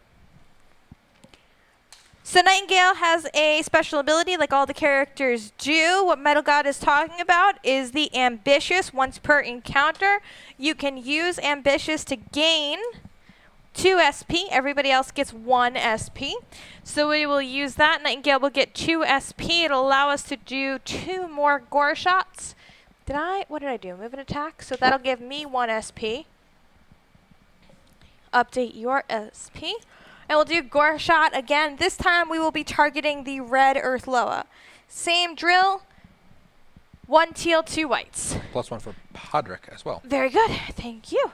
So Nightingale has a special ability like all the characters do. What Metal God is talking about is the Ambitious. Once per encounter, you can use Ambitious to gain 2 SP. Everybody else gets 1 SP. So we will use that. Nightingale will get 2 SP. It'll allow us to do 2 more Gore Shots. What did I do? Move and attack? So that'll give me 1 SP. Update your SP. And we'll do Gore Shot again. This time we will be targeting the red Earth Loa. Same drill. 1 teal, 2 whites. +1 for Podrick as well. Very good. Thank you.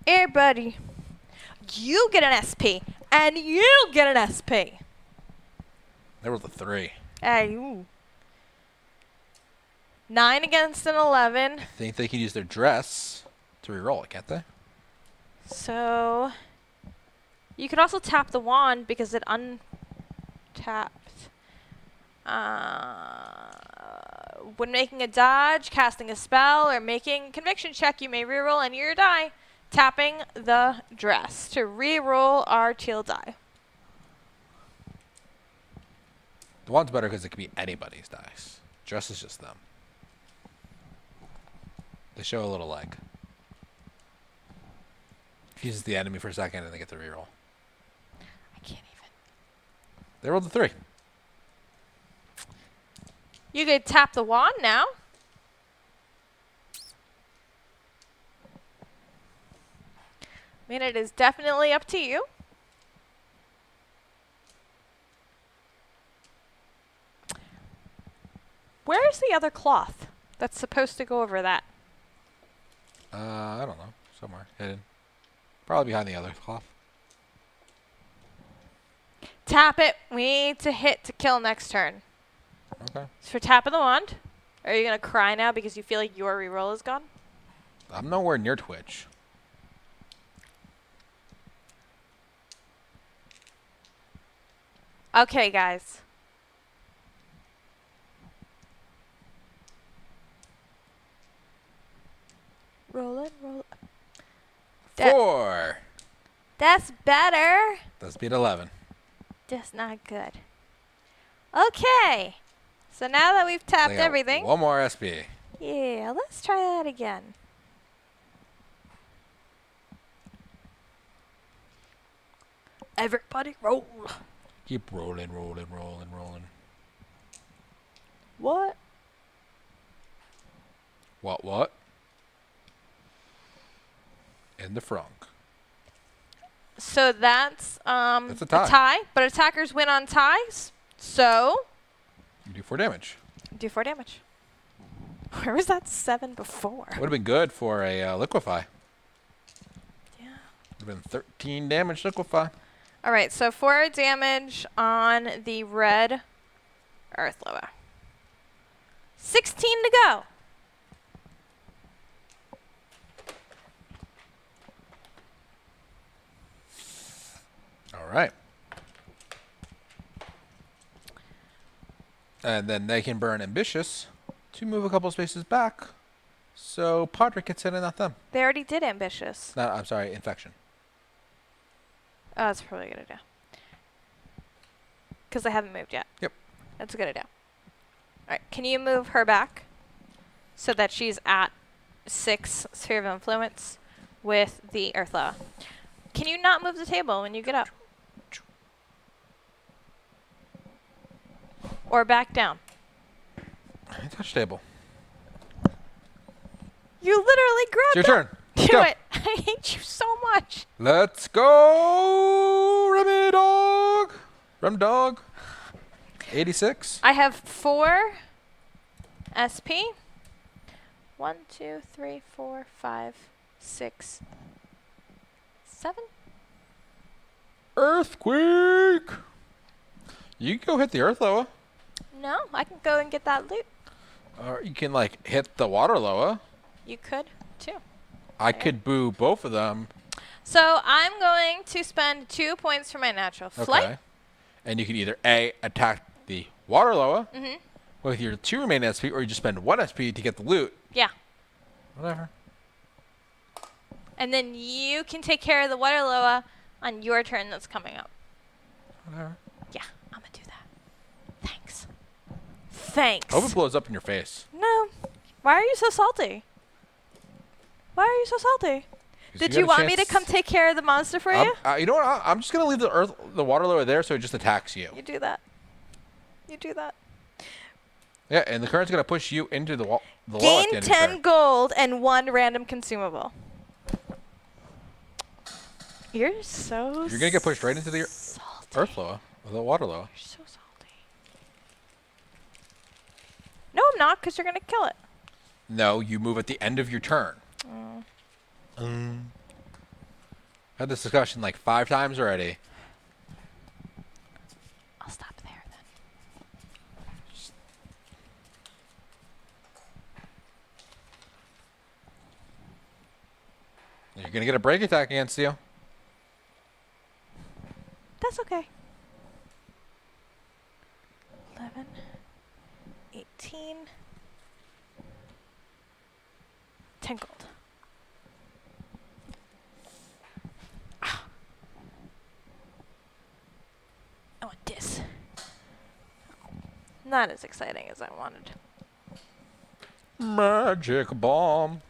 Everybody, you get an SP. And you get an SP. There was a 3. Hey, ooh. 9 against an 11. I think they can use their dress to reroll it, can't they? So you could also tap the wand because it untapped. When making a dodge, casting a spell, or making a conviction check, you may reroll any of your die, tapping the dress to reroll our teal die. The wand's better because it can be anybody's dice. Dress is just them. They show a little leg. Fuses the enemy for a second and they get the reroll. I can't even. They rolled the 3. You could tap the wand now. I mean, it is definitely up to you. Where's the other cloth that's supposed to go over that? I don't know. Somewhere hidden. Probably behind the other cloth. Tap it. We need to hit to kill next turn. Okay. So for tapping the wand, are you going to cry now because you feel like your reroll is gone? I'm nowhere near Twitch. Okay, guys. Roll it, roll it. 4. That's better. That's beat 11. Just not good. Okay. So now that we've tapped They got everything. One more SP. Yeah, let's try that again. Everybody roll. Keep rolling, rolling, rolling, rolling. What? What? In the front. So that's That's a tie. but attackers win on ties. So You do 4 damage. do 4 damage. Where was that 7 before? Would have been good for a liquefy. Yeah. Would have been 13 damage liquefy. All right, so 4 damage on the red earth loa. 16 to go. All right. And then they can burn ambitious to move a couple spaces back. So Podrick gets in and not them. They already did ambitious. No, I'm sorry, infection. Oh, that's probably a good idea. Because they haven't moved yet. Yep. That's a good idea. All right, can you move her back so that she's at 6 sphere of influence with the Earthla? Can you not move the table when you get up? Or back down? Touch table. You literally grabbed It's your turn. Let's Do go. it. I hate you so much. Let's go, Remi dog. Rem dog. 86. I have 4 SP. 1, 2, 3, 4, 5, 6, 7. Earthquake. You can go hit the Earth Loa. No, I can go and get that loot. Or you can like hit the Water Loa. You could, too. I could boo both of them. So I'm going to spend 2 points for my natural flight. Okay. And you can either A, attack the Water Loa Mm-hmm. with your 2 remaining SP, or you just spend 1 SP to get the loot. Yeah. Whatever. And then you can take care of the water loa on your turn that's coming up. Whatever. Yeah, I'm going to do that. Thanks. Thanks. I hope it blows up in your face. No. Why are you so salty? Why are you so salty? 'Cause Did got you a want me to chance- come take care of the monster for you? You know what? I'm just gonna leave the Water Loa there, so it just attacks you. You do that. You do that. Yeah, and the current's gonna push you into the Loa at the Gain end of your 10 turn. gold and 1 random consumable. You're so You're gonna get pushed right into the salty. Earth Loa, or the Water Loa. You're so salty. No, I'm not, because you're going to kill it. No, you move at the end of your turn. Oh. Had this discussion like 5 times already. I'll stop there then. You're gonna get a break attack against you. That's okay. 11, 18, tinkled. I want this. Not as exciting as I wanted. Magic bomb.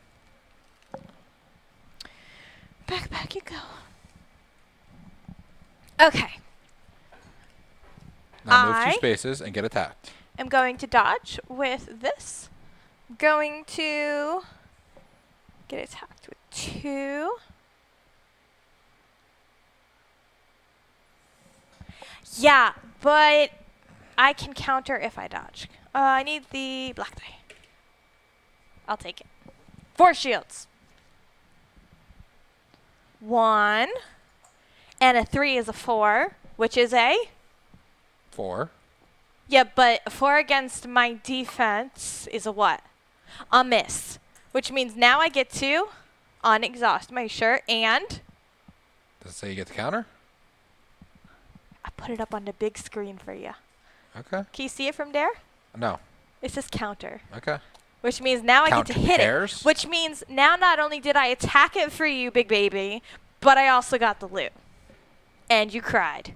Back you go. Okay. Now move 2 I spaces and get attacked. am going to dodge with this. Going to get attacked with 2. Yeah, but I can counter if I dodge. I need the black die. I'll take it. 4 shields. 1. And a 3 is a 4, which is a... 4. Yeah, but 4 against my defense is a what? A miss. Which means now I get to unexhaust my shirt and... Does it say you get the counter? I put it up on the big screen for you. Okay. Can you see it from there? No. It says counter. Okay. Which means now I get to hit Counters? it. Which means now not only did I attack it for you, big baby, but I also got the loot. And you cried.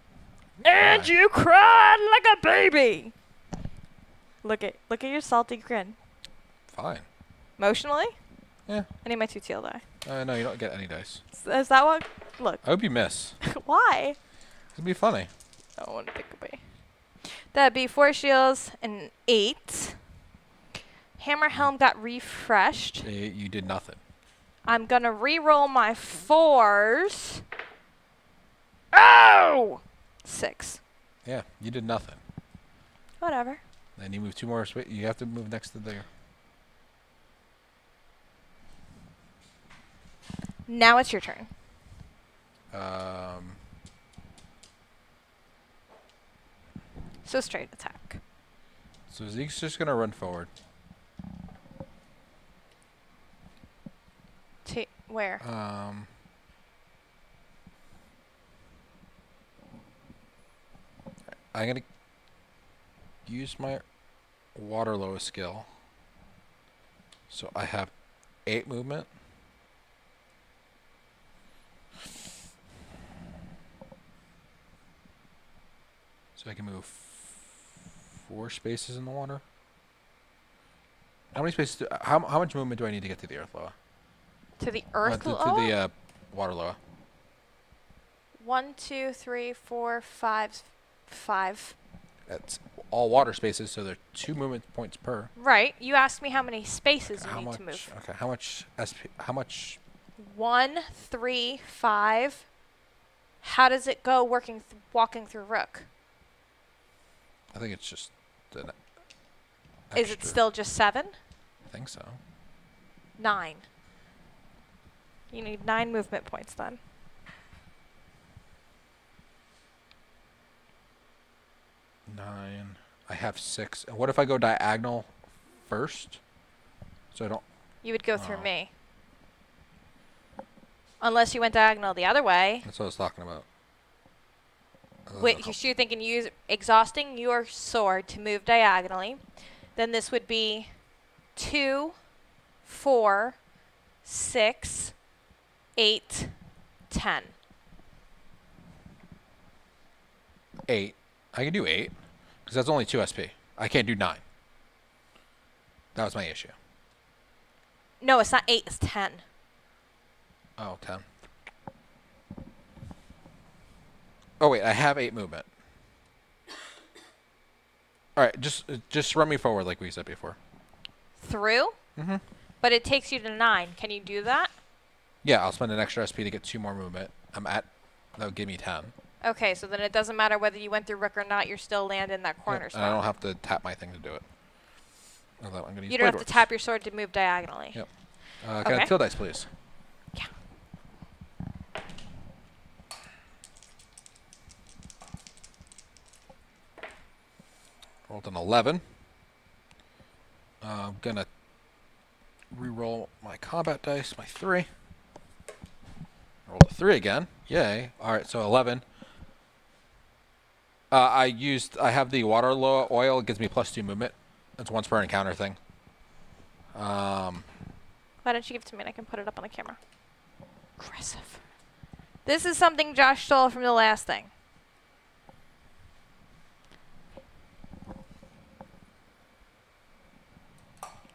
And you cried like a baby. Look at your salty grin. Fine. Emotionally? Yeah. I need my 2 teal die. No, you don't get any dice. Is that what? Look. I hope you miss. Why? It'd be funny. I want to pick a way. That'd be 4 shields and 8. Hammer helm got refreshed. You did nothing. I'm gonna re-roll my 4s. Oh! 6. Yeah, you did nothing. Whatever. Then you move 2 more. You have to move next to there. Now it's your turn. So straight attack. So Zeke's just gonna run forward. Where? I'm gonna use my Waterloo skill. So I have 8 movement. So I can move 4 spaces in the water. How many spaces? How much movement do I need to get to the Earth Loa? To the Earth To the Water Loa. 1, 2, 3, 4, 5. 5. That's all water spaces, so there are 2 movement points per. Right. You asked me how many spaces you need to move. Okay. How much SP? How much? 1, 3, 5. How does it go walking through Rook? I think it's just. Is it still just 7? I think so. 9. You need 9 movement points then. 9. I have 6. And what if I go diagonal first? So I don't. You would go through me. Unless you went diagonal the other way. That's what I was talking about. Wait, you're thinking exhausting your sword to move diagonally. Then this would be 2, 4, 6, 8, 10. 8. I can do 8. Because that's only 2 SP. I can't do 9. That was my issue. No, it's not 8, it's 10. Oh, 10. Oh, wait. I have 8 movement. All right. Just run me forward like we said before. Through? Mm-hmm. But it takes you to 9. Can you do that? Yeah, I'll spend an extra SP to get 2 more movement. That would give me 10. Okay, so then it doesn't matter whether you went through Rook or not, you're still landing that corner Yep, spot. and I don't have to tap my thing to do it. Although I'm gonna use You don't have Blade to Works. tap your sword to move diagonally. Yep. Can I Okay. teal dice, please? Yeah. Rolled an 11. I'm gonna re-roll my combat dice, my 3. Rolled a 3 again. Yay. Alright, so 11. I have the Waterloo oil. It gives me +2 movement. It's once per encounter thing. What Why don't you give it to me and I can put it up on the camera? Aggressive. This is something Josh stole from the last thing.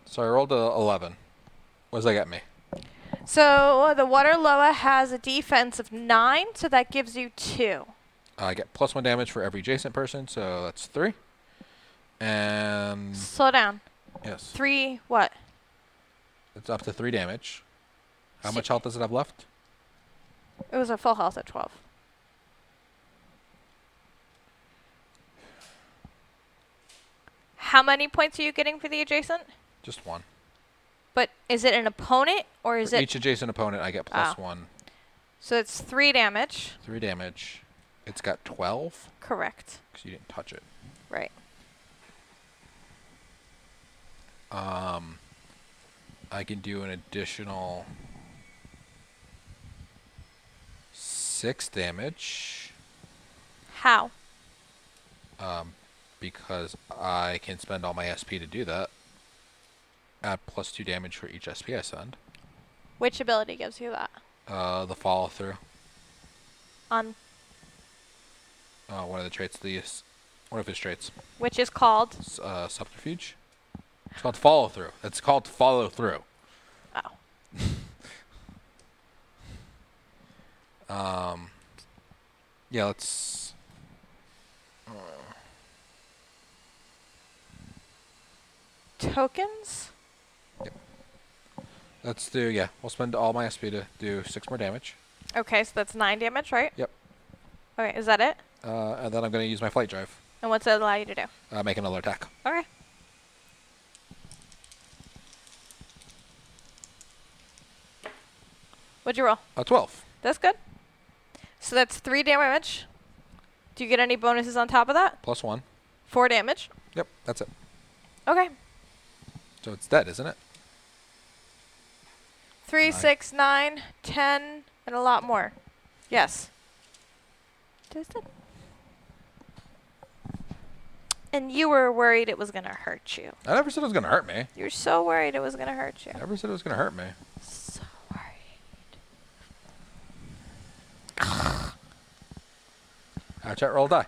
So I rolled a 11. What does that get me? So the water loa has a defense of 9, so that gives you 2. I get +1 damage for every adjacent person, so that's 3. And Slow down. yes, 3 what? it's up to 3 damage. How So much health does it have left? It was a full health at 12. How many points are you getting for the adjacent? Just 1. But is it an opponent or is For it? each adjacent opponent, I get +1. So it's 3 damage. 3 damage. It's got 12 Correct. because you didn't touch it. Right. I can do an additional 6 damage. How? Because I can spend all my SP to do that. Add +2 damage for each SP I send. Which ability gives you that? The follow through. On One of the traits. One of his traits. which is called? Subterfuge. It's called follow through. It's called follow through. Oh. Yeah, let's. Tokens? Let's do. Yeah, we'll spend all my SP to do 6 more damage. Okay, so that's 9 damage, right? Yep. Okay, is that it? And then I'm going to use my flight drive. And what's it allow you to do? Make another attack. Okay. What'd you roll? 12. That's good. So that's 3 damage. Do you get any bonuses on top of that? +1. 4 damage. Yep, that's it. Okay. So it's dead, isn't it? 3, 9. 6, 9, 10, and a lot more. Yes. Does it? And you were worried it was going to hurt you. I never said it was going to hurt me. You're so worried it was going to hurt you. I never said it was going to hurt me. So worried. Chat, roll die.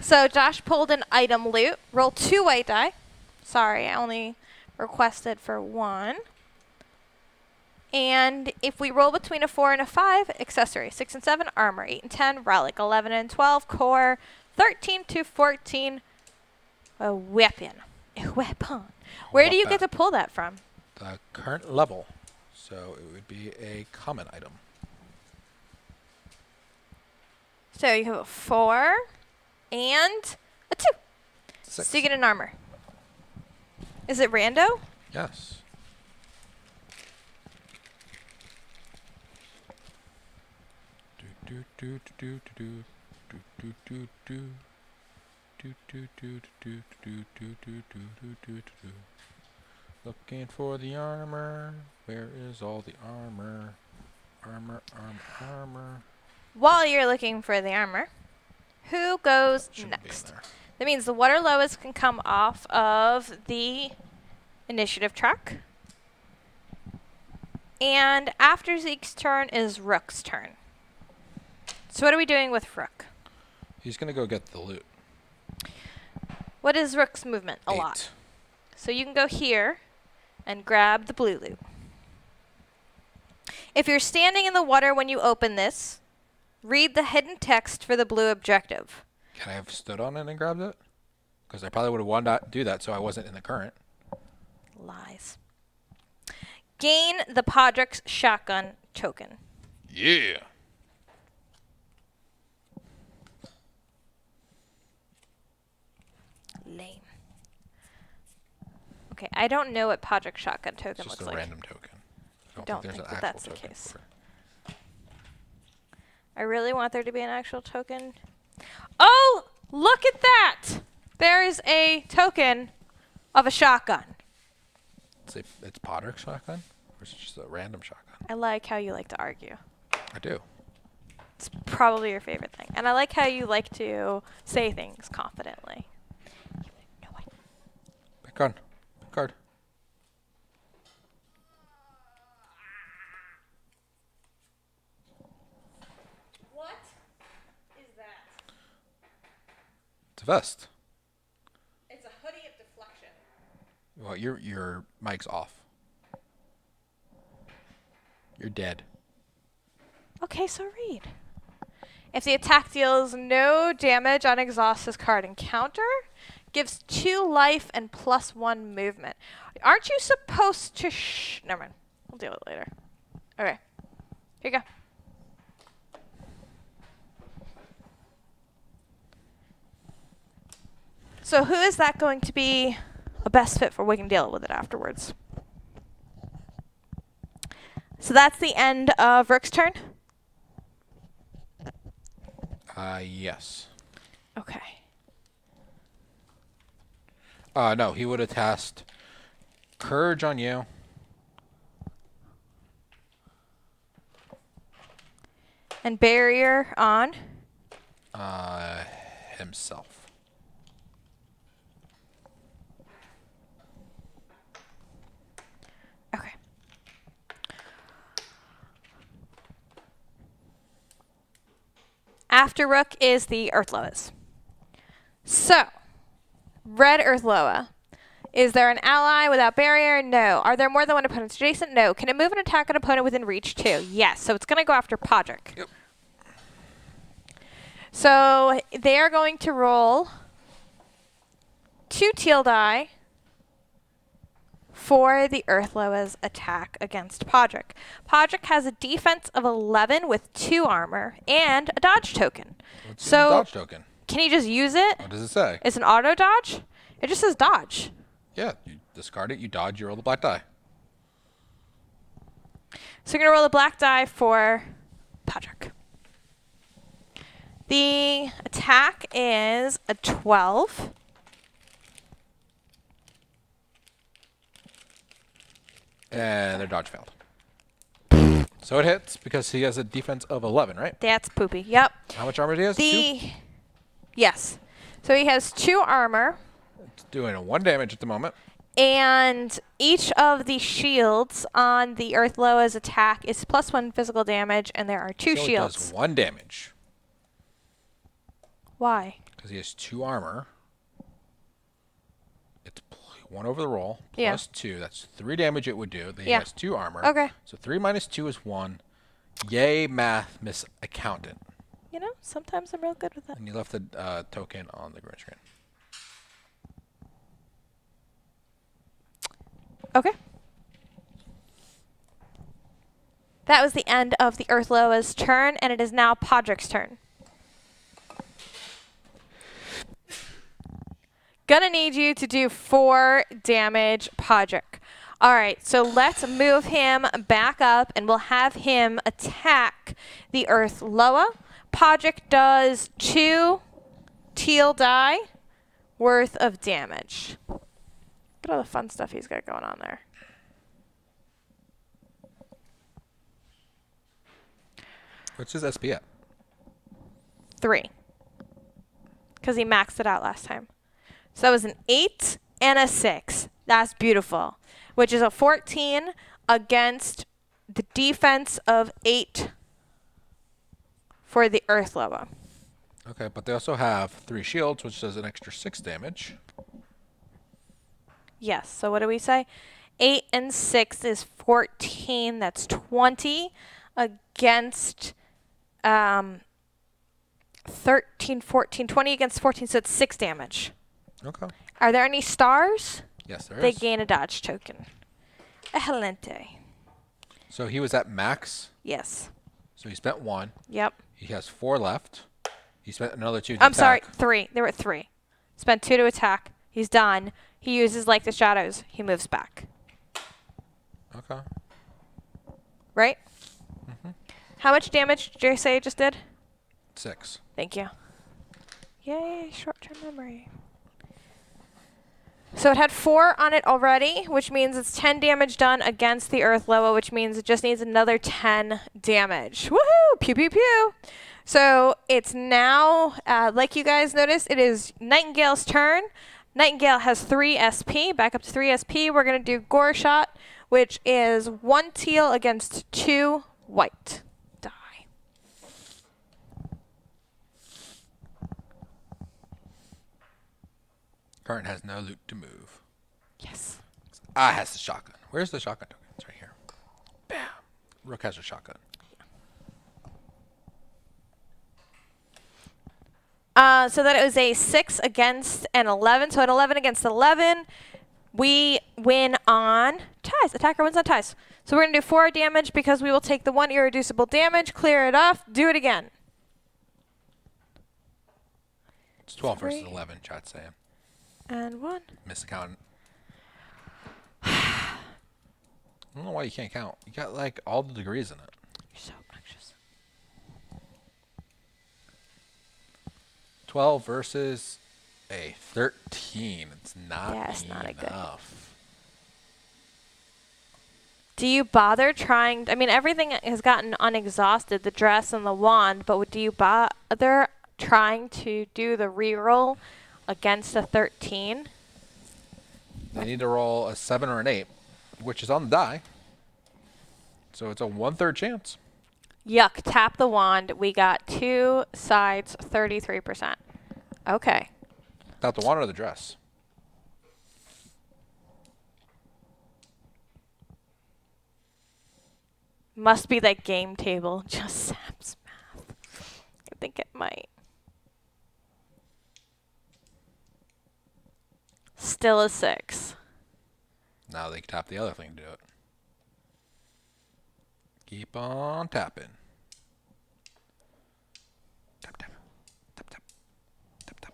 So Josh pulled an item loot. Roll 2 white die. Sorry, I only requested for 1. And if we roll between a 4 and a 5, accessory. 6 and 7, armor. 8 and 10, relic. 11 and 12, core. 13 to 14, a weapon. A weapon. Where do you get to pull that from? The current level. So it would be a common item. So you have a 4 and a 2. 6. So you get an armor. Is it rando? Yes. Looking for the armor. Where is all the armor? Armor, armor, armor. While you're looking for the armor, who goes Shouldn't be in next? there. That means the water lowest can come off of the initiative track. And after Zeke's turn is Rook's turn. So what are we doing with Rook? He's gonna go get the loot. What is Rook's movement? A 8. lot. So you can go here and grab the blue loot. If you're standing in the water when you open this, read the hidden text for the blue objective. Can I have stood on it and grabbed it? Because I probably would have wanted to do that so I wasn't in the current. Lies. Gain the Podrick's shotgun token. Yeah. Lame. Okay, I don't know what Podrick's shotgun token It's just looks a like. random token. I don't think there's think an that actual that's the token case. for it. I really want there to be an actual token. Oh, look at that! There is a token of a shotgun. It's Podrick's shotgun? Or is it just a random shotgun? I like how you like to argue. I do. It's probably your favorite thing. And I like how you like to say things confidently. Card. Card. What is that? It's a vest. It's a hoodie of deflection. Well, your mic's off. You're dead. Okay, so read. If the attack deals no damage on exhaust this card encounter, gives 2 life and +1 movement. Aren't you supposed to never mind. We'll deal with it later. Okay. Here you go. So who is that going to be a best fit for? We can deal with it afterwards. So that's the end of Rook's turn? Yes. Okay. No, he would have cast Courage on you. And Barrier on? Himself. Okay. After Rook is the Earthloas. So, Red Earthloa. Is there an ally without barrier? No. Are there more than one opponent adjacent? No. Can it move and attack an opponent within reach too? Yes. So it's going to go after Podrick. Yep. So they are going to roll 2 teal die for the Earthloa's attack against Podrick. Podrick has a defense of 11 with 2 armor and a dodge token. What's So the dodge token? can he just use it? What does it say? It's an auto dodge? It just says dodge. Yeah, you discard it, you dodge, you roll the black die. So you're going to roll a black die for Podrick. The attack is a 12. And their dodge failed. So it hits because he has a defense of 11, right? That's poopy. Yep. How much armor does he have? 2? Yes. So he has 2 armor. It's doing 1 damage at the moment. And each of the shields on the Earthloa's attack is +1 physical damage, and there are 2 so shields. It does 1 damage. Why? Because he has 2 armor. It's 1 over the roll, Yeah. plus 2. That's 3 damage it would do. Then he Yeah. has 2 armor. Okay. So 3 minus 2 is 1. Yay, math, Miss Accountant. You know, sometimes I'm real good with that. And you left the token on the green screen. Okay. That was the end of the Earthloa's turn, and it is now Podrick's turn. Gonna need you to do 4 damage, Podrick. All right, so let's move him back up, and we'll have him attack the Earthloa. Podrick does 2 teal die worth of damage. Look at all the fun stuff he's got going on there. What's his SP at? 3. Because he maxed it out last time. So that was an 8 and a 6. That's beautiful. Which is a 14 against the defense of 8 for the Earthloa. Okay, but they also have 3 shields, which does an extra 6 damage. Yes. So what do we say? 8 and 6 is 14. That's 20 against 13, 14, 20 against 14. So it's 6 damage. Okay. Are there any stars? Yes, there They is. gain a dodge token. Excelente. So he was at max. Yes. So he spent 1. Yep. He has 4 left. He spent another 2 to I'm sorry, attack. 3. There were 3. Spent 2 to attack. He's done. He uses like the shadows. He moves back. Okay. Right? How much damage did you say it just did? 6. Thank you. Yay, short-term memory. So it had 4 on it already, which means it's 10 damage done against the Earthloa, which means it just needs another 10 damage. Woohoo! Pew, pew, pew. So it's now, like you guys noticed, it is Nightingale's turn. Nightingale has 3 SP. Back up to 3 SP. We're going to do Gore Shot, which is 1 teal against 2 white. Die. Current has no loot to move. Yes. Has the shotgun. Where's the shotgun token? It's right here. Bam. Rook has a shotgun. So that it was a 6 against an 11. So at 11 against 11, we win on ties. Attacker wins on ties. So we're going to do 4 damage because we will take the 1 irreducible damage, clear it off, do it again. It's 12 3. versus 11, chat's saying. And 1. Miscount. I don't know why you can't count. You got like all the degrees in it. You're so obnoxious. 12 versus a 13. It's not not a good. enough. Do you bother trying? I mean, everything has gotten unexhausted, the dress and the wand, but do you bother trying to do the reroll against a 13? They need to roll a 7 or an 8, which is on the die. So it's a 1/3 chance. Yuck, tap the wand. We got 2 sides, 33%. Okay. Not the wand or the dress. Must be that game table. Just Sam's math. I think it might. Still a 6. Now they can tap the other thing to do it. Keep on tapping. Tap, tap. Tap, tap. Tap, tap.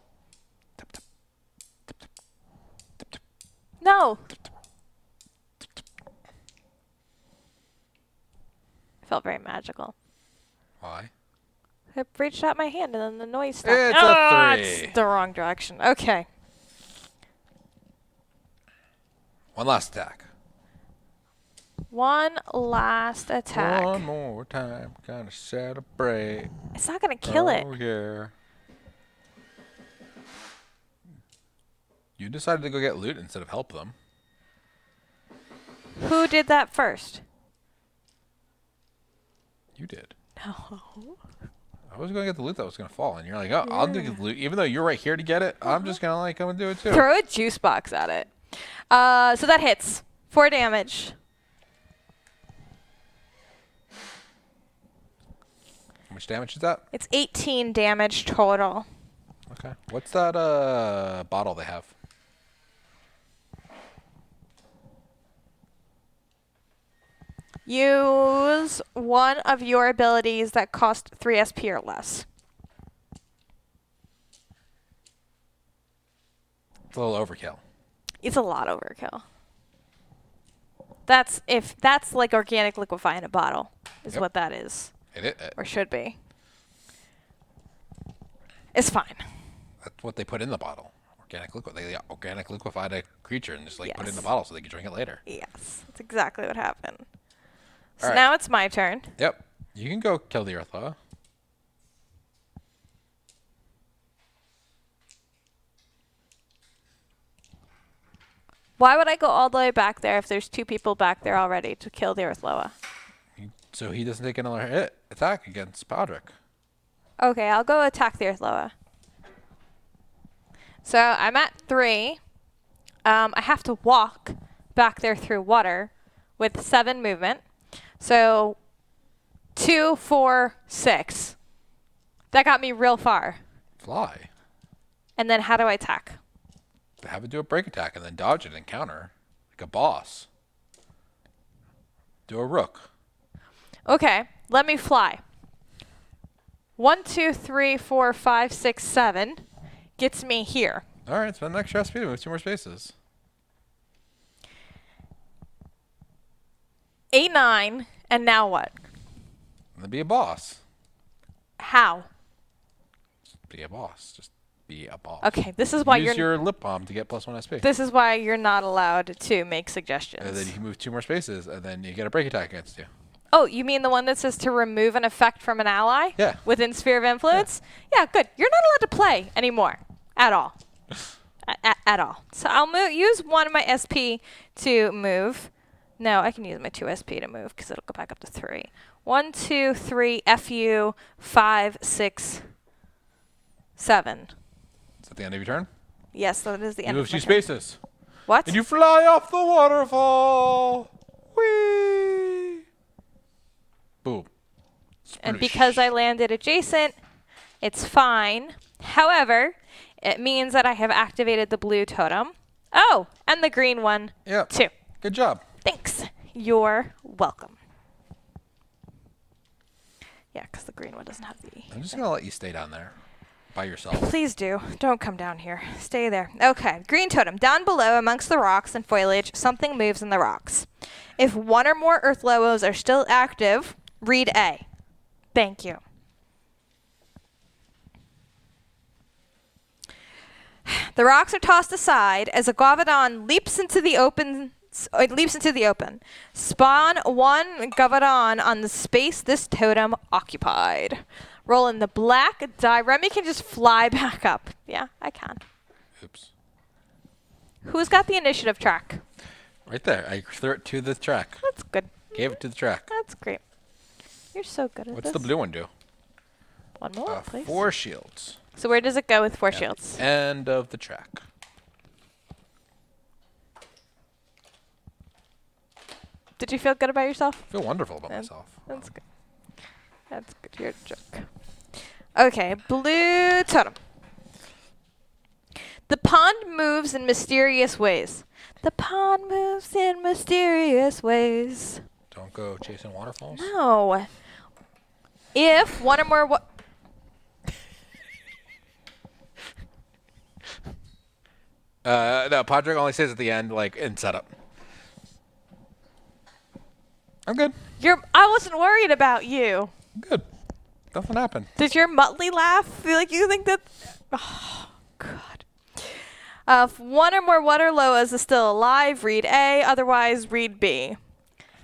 Tap, tap. Tap, tap. Tap, tap. No. Tap, tap. Tap, tap. It felt very magical. Why? I reached out my hand and then the noise stopped. It's a 3. It's the wrong direction. Okay. One last attack. One last attack. One more time. Gonna celebrate. It's not going to kill it. Oh, yeah. You decided to go get loot instead of help them. Who did that first? You did. No. I was going to get the loot that was going to fall, and you're like, oh, I'll do the loot. Even though you're right here to get it, I'm just going to like come and do it too. Throw a juice box at it. So that hits. 4 damage. How much damage is that? It's 18 damage total. Okay. What's that bottle they have? Use one of your abilities that cost 3 SP or less. It's a little overkill. It's a lot overkill. That's like organic liquefy in a bottle, is Yep. what that is. It Or should be. It's fine. That's what they put in the bottle. Organic liquid. They organic liquefied a creature and just like put it in the Yes. bottle so they could drink it later. Yes, that's exactly what happened. So Alright. now it's my turn. Yep. You can go kill the Earthloa. Why would I go all the way back there if there's 2 people back there already to kill the Earthloa? So he doesn't take another attack against Podrick. Okay, I'll go attack the Earthloa. So I'm at 3. I have to walk back there through water with 7 movement. So 2, 4, 6. That got me real far. Fly. And then how do I attack? Have it do a break attack and then dodge it and counter. Like a boss. Do a rook. Okay, let me fly. 1, 2, 3, 4, 5, 6, 7 gets me here. Alright, spend an extra SP to move 2 more spaces. 8, 9, and now what? And then be a boss. How? Be a boss. Just be a boss. Okay, this is why Use you're your lip balm to get +1 SP. this is why you're not allowed to make suggestions. And then you can move 2 more spaces, and then you get a break attack against you. Oh, you mean the one that says to remove an effect from an ally? Yeah. Within sphere of influence? Yeah, good. You're not allowed to play anymore. At all. at all. So I'll use one of my SP to move. No, I can use my 2 SP to move because it'll go back up to 3. 1, 2, 3, FU, 5, 6, 7. Is that the end of your turn? Yes, that is the You end move of my 2 turn. spaces. What? And you fly off the waterfall. Whee! Boom. And because I landed adjacent, it's fine. However, it means that I have activated the blue totem. Oh, and the green one, Yep. too. Good job. Thanks. You're welcome. Yeah, because the green one doesn't have the... I'm just going to let you stay down there by yourself. Please do. Don't come down here. Stay there. Okay. Green totem. Down below, amongst the rocks and foliage, something moves in the rocks. If one or more earth lobos are still active, read A. Thank you. The rocks are tossed aside as a Gavadon leaps into the open. Spawn one Gavadon on the space this totem occupied. Roll in the black die. Remi can just fly back up. Yeah, I can. Oops. Who's got the initiative track? Right there. I threw it to the track. That's good. Gave it to the track. That's great. You're so good at What's this. the blue one do? One more, please. 4 shields. So where does it go with 4 At shields? the end of the track. Did you feel good about yourself? I feel wonderful about Yeah. myself. That's good. That's good. You're a joke. Okay, blue totem. The pond moves in mysterious ways. The pond moves in mysterious ways. Don't go chasing waterfalls. No. If one or more... No, Podrick only says at the end, like, in setup. I'm good. I wasn't worried about you. Good. Nothing happened. Does your Muttley laugh feel like you think that... Oh, God. If one or more water loas is still alive, read A. Otherwise, read B.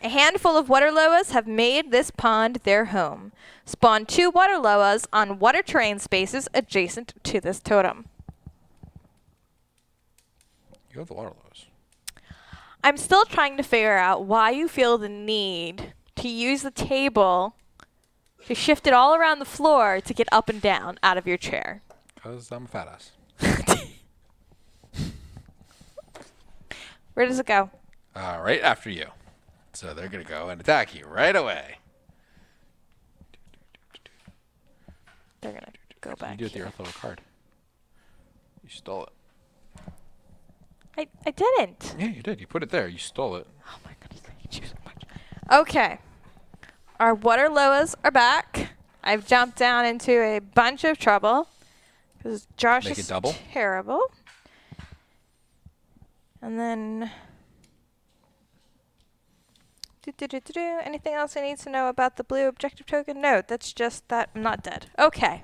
A handful of water loas have made this pond their home. Spawn 2 water loas on water terrain spaces adjacent to this totem. You have the water lows. I'm still trying to figure out why you feel the need to use the table to shift it all around the floor to get up and down out of your chair. Because I'm a fat ass. Where does it go? Right after you. So they're going to go and attack you right away. They're going to go back You do with the here. earth level card. You stole it. I didn't. Yeah, you did. You put it there. You stole it. Oh my goodness, I hate you so much. Okay. Our water loas are back. I've jumped down into a bunch of trouble. Because Josh Make is it double? terrible. And then... Anything else I need to know about the blue objective token? No, that's just that I'm not dead. Okay.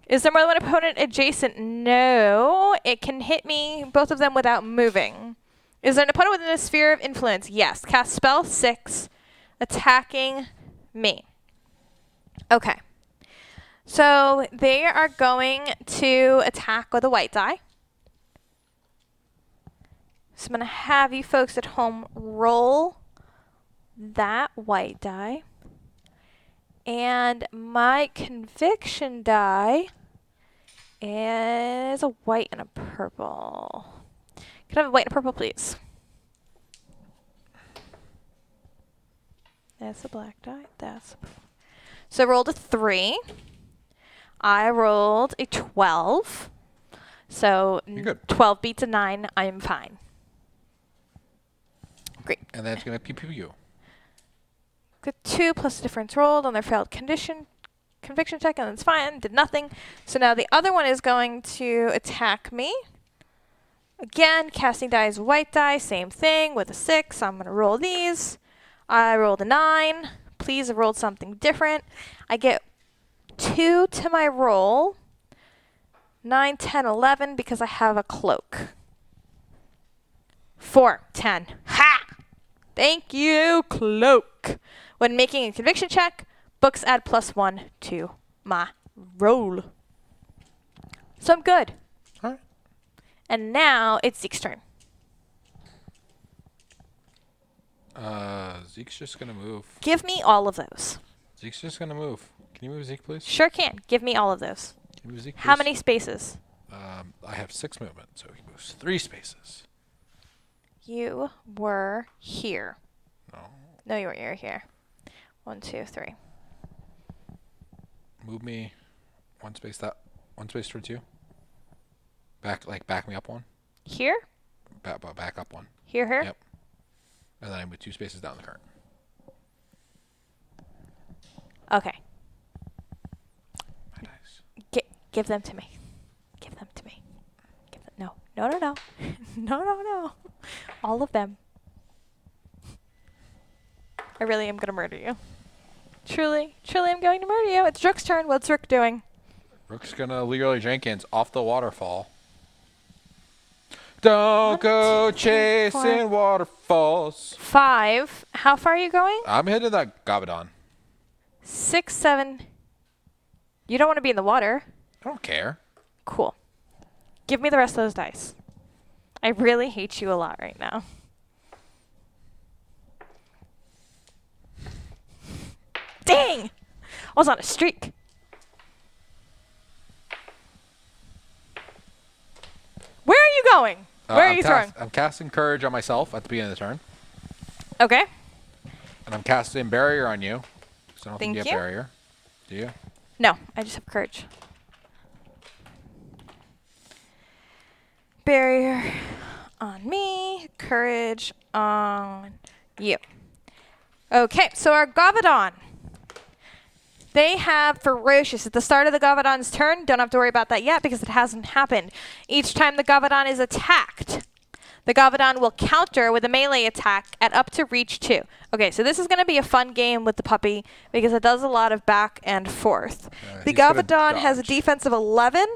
Is there more than one opponent adjacent? No. It can hit me, both of them, without moving. Is there an opponent within a sphere of influence? Yes. Cast spell 6, attacking me. Okay. So they are going to attack with a white die. So I'm going to have you folks at home roll that white die. And my conviction die is a white and a purple. Can I have a white and a purple, please? That's a black die. That's a purple. So I rolled a 3. I rolled a 12. So You're good. 12 beats a 9. I am fine. Great. And that's going to pew pew you. Got 2 plus the difference rolled on their failed conviction check, and it's fine. Did nothing. So now the other one is going to attack me. Again, casting die is white die. Same thing with a 6. I'm going to roll these. I rolled a 9. Please, I rolled something different. I get 2 to my roll. 9, 10, 11 because I have a cloak. 4, 10. Ha! Thank you, cloak. When making a conviction check, books add +1 to my roll. So I'm good. All right. And now it's Zeke's turn. Zeke's just gonna move. Give me all of those. Zeke's just gonna move. Can you move Zeke, please? Sure can. Give me all of those. Can you move Zeke, please? How many spaces? I have 6 movement, so he moves 3 spaces. You were here. No. No, you weren't. You were here. 1, 2, 3. Move me 1 space. That 1 space towards you. Back me up 1. Here? Back up 1. Here, here? Yep. And then I move 2 spaces down the current. Okay. My dice. Give them to me. Give them to me. No. No, no, no. No, no, no. All of them. I really am going to murder you. Truly, I'm going to murder you. It's Rook's turn. What's Rook doing? Rook's gonna Leroy Jenkins off the waterfall. Don't go chasing waterfalls. 5. How far are you going? I'm hitting that Gabadon. 6, 7. You don't want to be in the water. I don't care. Cool. Give me the rest of those dice. I really hate you a lot right now. Dang! I was on a streak. Where are you going? Where are you throwing? I'm casting Courage on myself at the beginning of the turn. Okay. And I'm casting Barrier on you. So I don't think you Thank have you. Barrier. Do you? No, I just have courage. Barrier on me, courage on you. Okay, so our Gavadon. They have Ferocious. At the start of the Gavadon's turn, don't have to worry about that yet because it hasn't happened. Each time the Gavadon is attacked, the Gavadon will counter with a melee attack at up to reach 2. Okay, so this is going to be a fun game with the puppy because it does a lot of back and forth. The Gavadon has a defense of 11,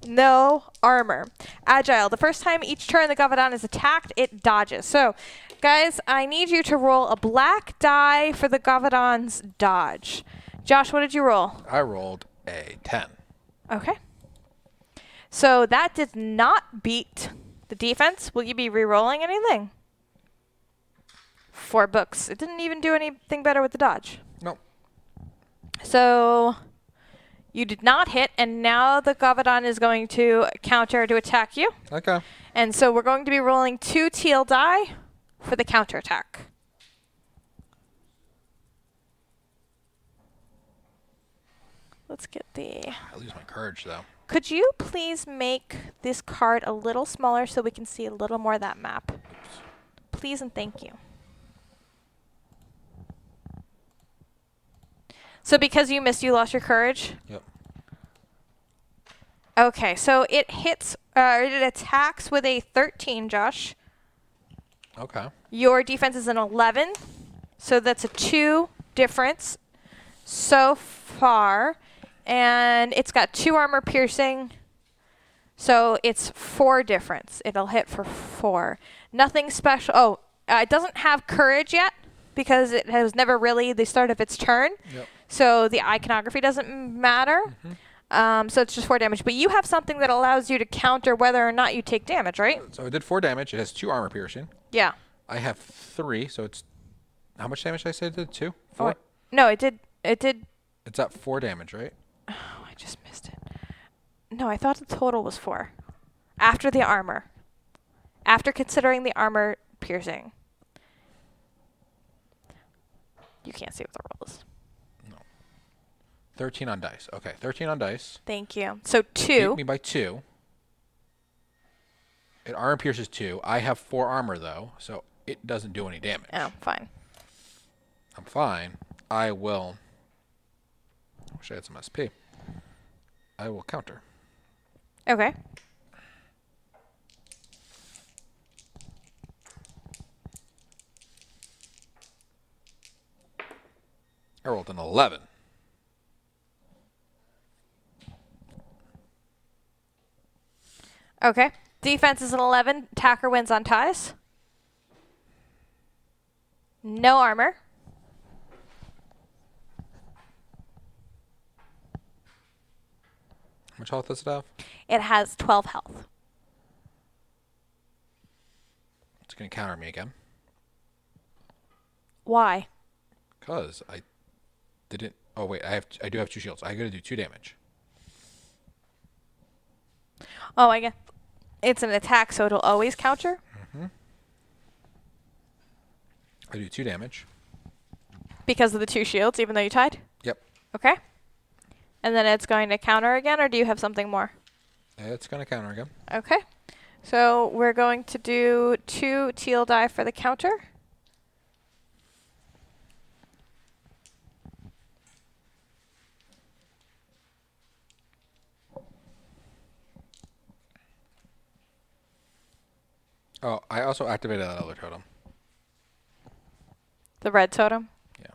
no armor. Agile. The first time each turn the Gavadon is attacked, it dodges. So, guys, I need you to roll a black die for the Gavadon's dodge. Josh, what did you roll? I rolled a 10. Okay. So that did not beat the defense. Will you be re-rolling anything? 4 books. It didn't even do anything better with the dodge. Nope. So you did not hit, and now the Gavadon is going to counter to attack you. Okay. And so we're going to be rolling 2 teal die for the counterattack. Let's get the... I lose my Courage, though. Could you please make this card a little smaller so we can see a little more of that map? Oops. Please and thank you. So because you missed, you lost your courage? Yep. Okay, so it hits, it attacks with a 13, Josh. Okay. Your defense is an 11, so that's a 2 difference so far. And it's got 2 armor piercing, so it's 4 difference. It'll hit for 4. Nothing special. Oh, it doesn't have courage yet because it has never really the start of its turn. Yep. So the iconography doesn't matter. So it's just 4 damage. But you have something that allows you to counter whether or not you take damage, right? So it did 4 damage. It has 2 armor piercing. Yeah. I have 3, so it's... How much damage did I say it did? 2? 4? Oh, no, it did. It's at 4 damage, right? Oh, I just missed it. No, I thought the total was 4. After the armor. After considering the armor piercing. You can't see what the roll is. No. 13 on dice. Okay, 13 on dice. Thank you. So 2. Beat me by 2. It armor pierces 2. I have 4 armor, though, so it doesn't do any damage. Oh, fine. I'm fine. I will... I wish I had some SP. I will counter. Okay. I rolled an 11. Okay. Defense is an 11. Attacker wins on ties. No armor. much health does it have? It has 12 health. It's going to counter me again. Why? Because I didn't... Oh, wait. I do have 2 shields. I got to do 2 damage. Oh, I guess it's an attack, so it'll always counter? Mm-hmm. I do 2 damage. Because of the 2 shields, even though you tied? Yep. Okay. And then it's going to counter again, or do you have something more? It's going to counter again. Okay. So we're going to do 2 teal die for the counter. Oh, I also activated that other totem. The red totem? Yeah.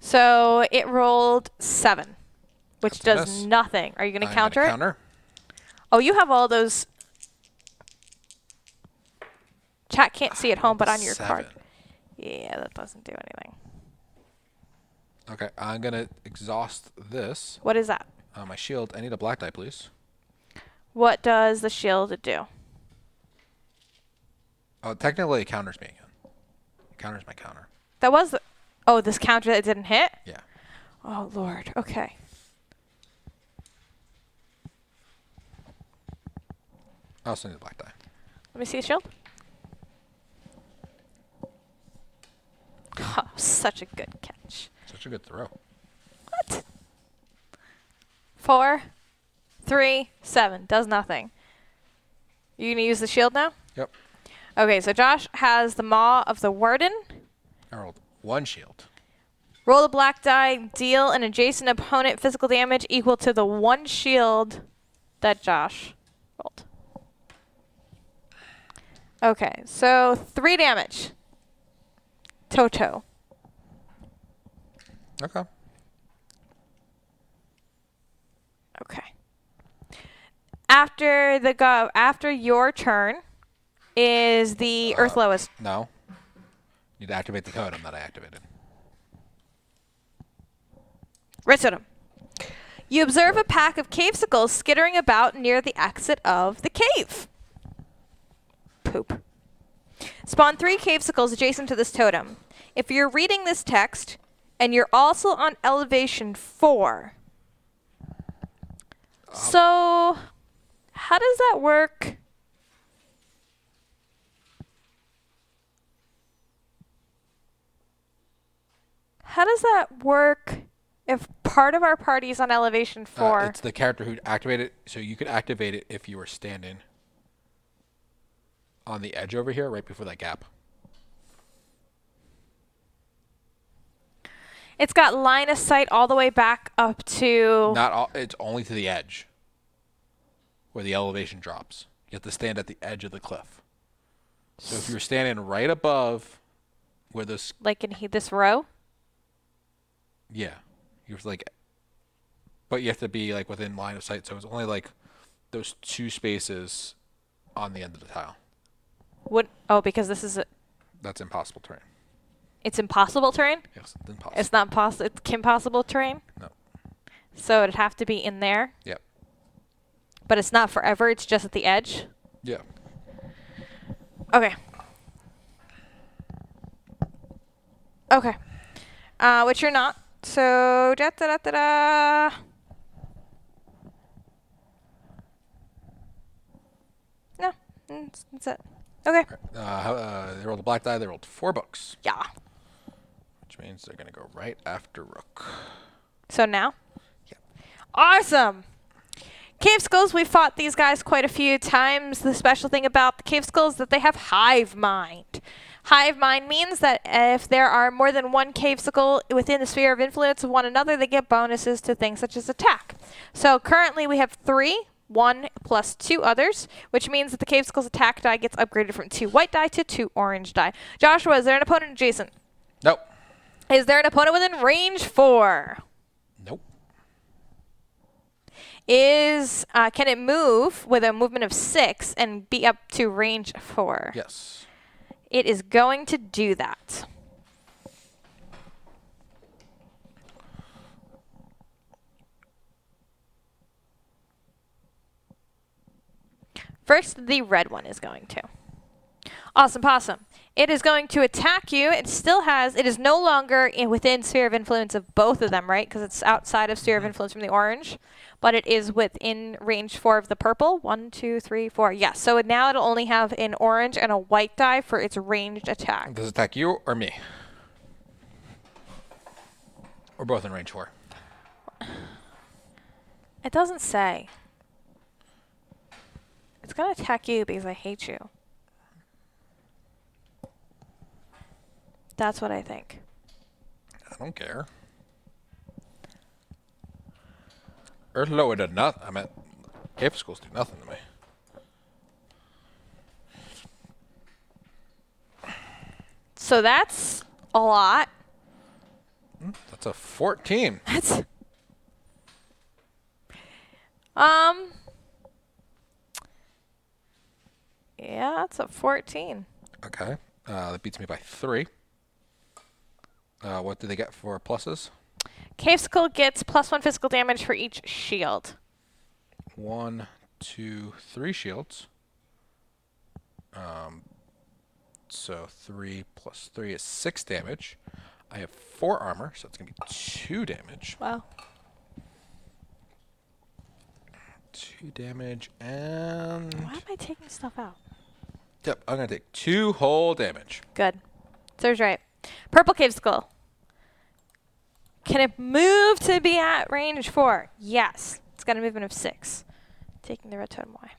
So it rolled 7, which That's a does miss. nothing. Are you going to counter it? Counter. Oh, you have all those. Chat can't see at home, but on your 7. card. Yeah, that doesn't do anything. Okay, I'm going to exhaust this. What is that? My shield. I need a black die, please. What does the shield do? Oh, technically it counters me again. It counters my counter. That was the... Oh, this counter that didn't hit? Yeah. Oh, Lord. Okay. I also need a black die. Let me see the shield. Oh, such a good catch. Such a good throw. What? 4, 3, 7. Does nothing. You going to use the shield now? Yep. Okay, so Josh has the Maw of the Warden. I rolled 1 shield. Roll a black die, deal an adjacent opponent physical damage equal to the 1 shield that Josh rolled. Okay, so 3 damage. Toto. Okay. Okay. After your turn is the Earth Lowest. No. Need to activate the totem that I activated. Red totem. You observe a pack of cavesicles skittering about near the exit of the cave. Poop. Spawn 3 cavesicles adjacent to this totem. If you're reading this text and you're also on elevation 4, so how does that work? How does that work if part of our party is on elevation 4? It's the character who activated it, so you could activate it if you were standing on the edge over here, right before that gap. It's got line of sight all the way back up to... Not all. It's only to the edge, where the elevation drops. You have to stand at the edge of the cliff. So if you're standing right above where this... Like in this row? Yeah. You're like... But you have to be like within line of sight, so it's only like those 2 spaces on the end of the tile. What? Oh, because this is... That's impossible terrain. It's impossible terrain? Yes, it's impossible. It's not possible. It's impossible terrain? No. So it'd have to be in there? Yep. But it's not forever. It's just at the edge? Yeah. Okay. Okay. Which you're not. So, da-da-da-da-da. No. That's it. Okay. They rolled a black die. They rolled 4 books. Yeah. Which means they're going to go right after Rook. So now? Yep. Awesome. Cave skulls, we fought these guys quite a few times. The special thing about the cave skulls is that they have hive mind. Hive mind means that if there are more than one cave skull within the sphere of influence of one another, they get bonuses to things such as attack. So currently we have 3, 1 plus 2 others, which means that the cave skull's attack die gets upgraded from 2 white die to 2 orange die. Joshua, is there an opponent adjacent? Nope. Is there an opponent within range 4? Nope. Can it move with a movement of 6 and be up to range 4? Yes. It is going to do that. First, the red one is going to. Awesome Possum. It is going to attack you. It is no longer within sphere of influence of both of them, right? Because it's outside of sphere of influence from the orange. But it is within range 4 of the purple. 1, 2, 3, 4. Yes. So now it'll only have an orange and a white die for its ranged attack. Does it attack you or me? We're both in range 4. It doesn't say. It's going to attack you because I hate you. That's what I think. I don't care. Earth Lower did nothing. I mean, cave schools do nothing to me. So that's a lot. That's a 14. That's yeah, that's a 14. Okay. That beats me by 3. What do they get for pluses? Cavesicle gets +1 physical damage for each shield. 1, 2, 3 shields. So 3 plus 3 is 6 damage. I have 4 armor, so it's going to be 2 damage. Wow. 2 damage, and... Why am I taking stuff out? Yep, I'm going to take 2 whole damage. Good. Serves right. Purple Cavesicle. Can it move to be at range 4? Yes. It's got a movement of 6. Taking the red totem away.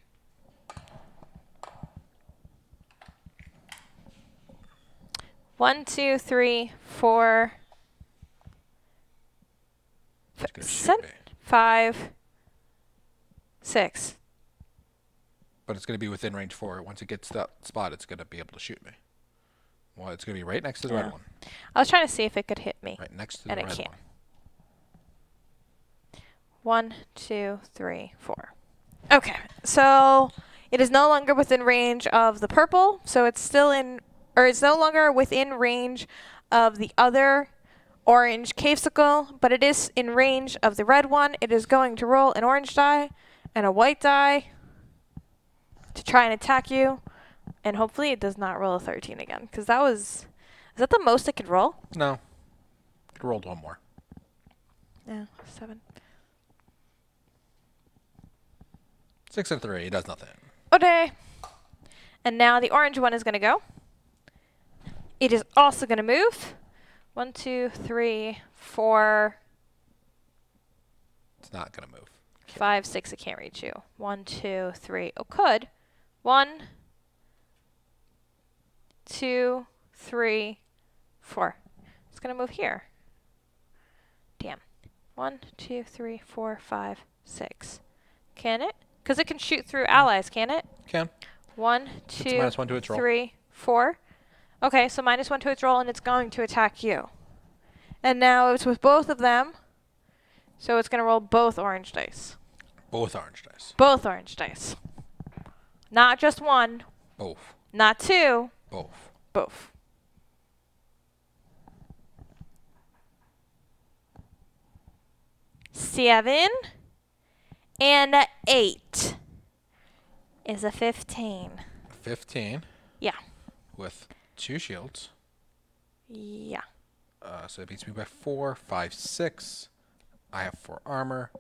One, two, three, four, Shoot me. 5, 6. But it's going to be within range 4. Once it gets that spot, it's going to be able to shoot me. Well, it's going to be right next to the red one. I was trying to see if it could hit me. Right next to And the it red can't. one. 1, 2, 3, 4. Okay, so it is no longer within range of the purple, so it's still in, or it's no longer within range of the other orange Cavesicle, but it is in range of the red one. It is going to roll an orange die and a white die to try and attack you, and hopefully it does not roll a 13 again, because that was, is that the most it could roll? No. It rolled 1 more. Yeah, 7. 6 and 3. It does nothing. Okay. And now the orange one is going to go. It is also going to move. 1, 2, 3, 4, It's not going to move. 5, 6. It can't reach you. 1, 2, 3. Oh, could. 1, 2, 3, 4. It's going to move here. Damn. 1, 2, 3, 4, 5, 6. Can it? Because it can shoot through allies, can it? Can. 1, It's 2, -1 to its roll. 3, 4. Okay, so -1 to its roll, and it's going to attack you. And now it's with both of them, so it's going to roll both orange dice. Both orange dice. Both orange dice. Not just one, Both. not 2, Both. both. Seven and 8 is a 15. 15. Yeah. With 2 shields. Yeah. So it beats me by 4, 5, 6. I have 4 armor.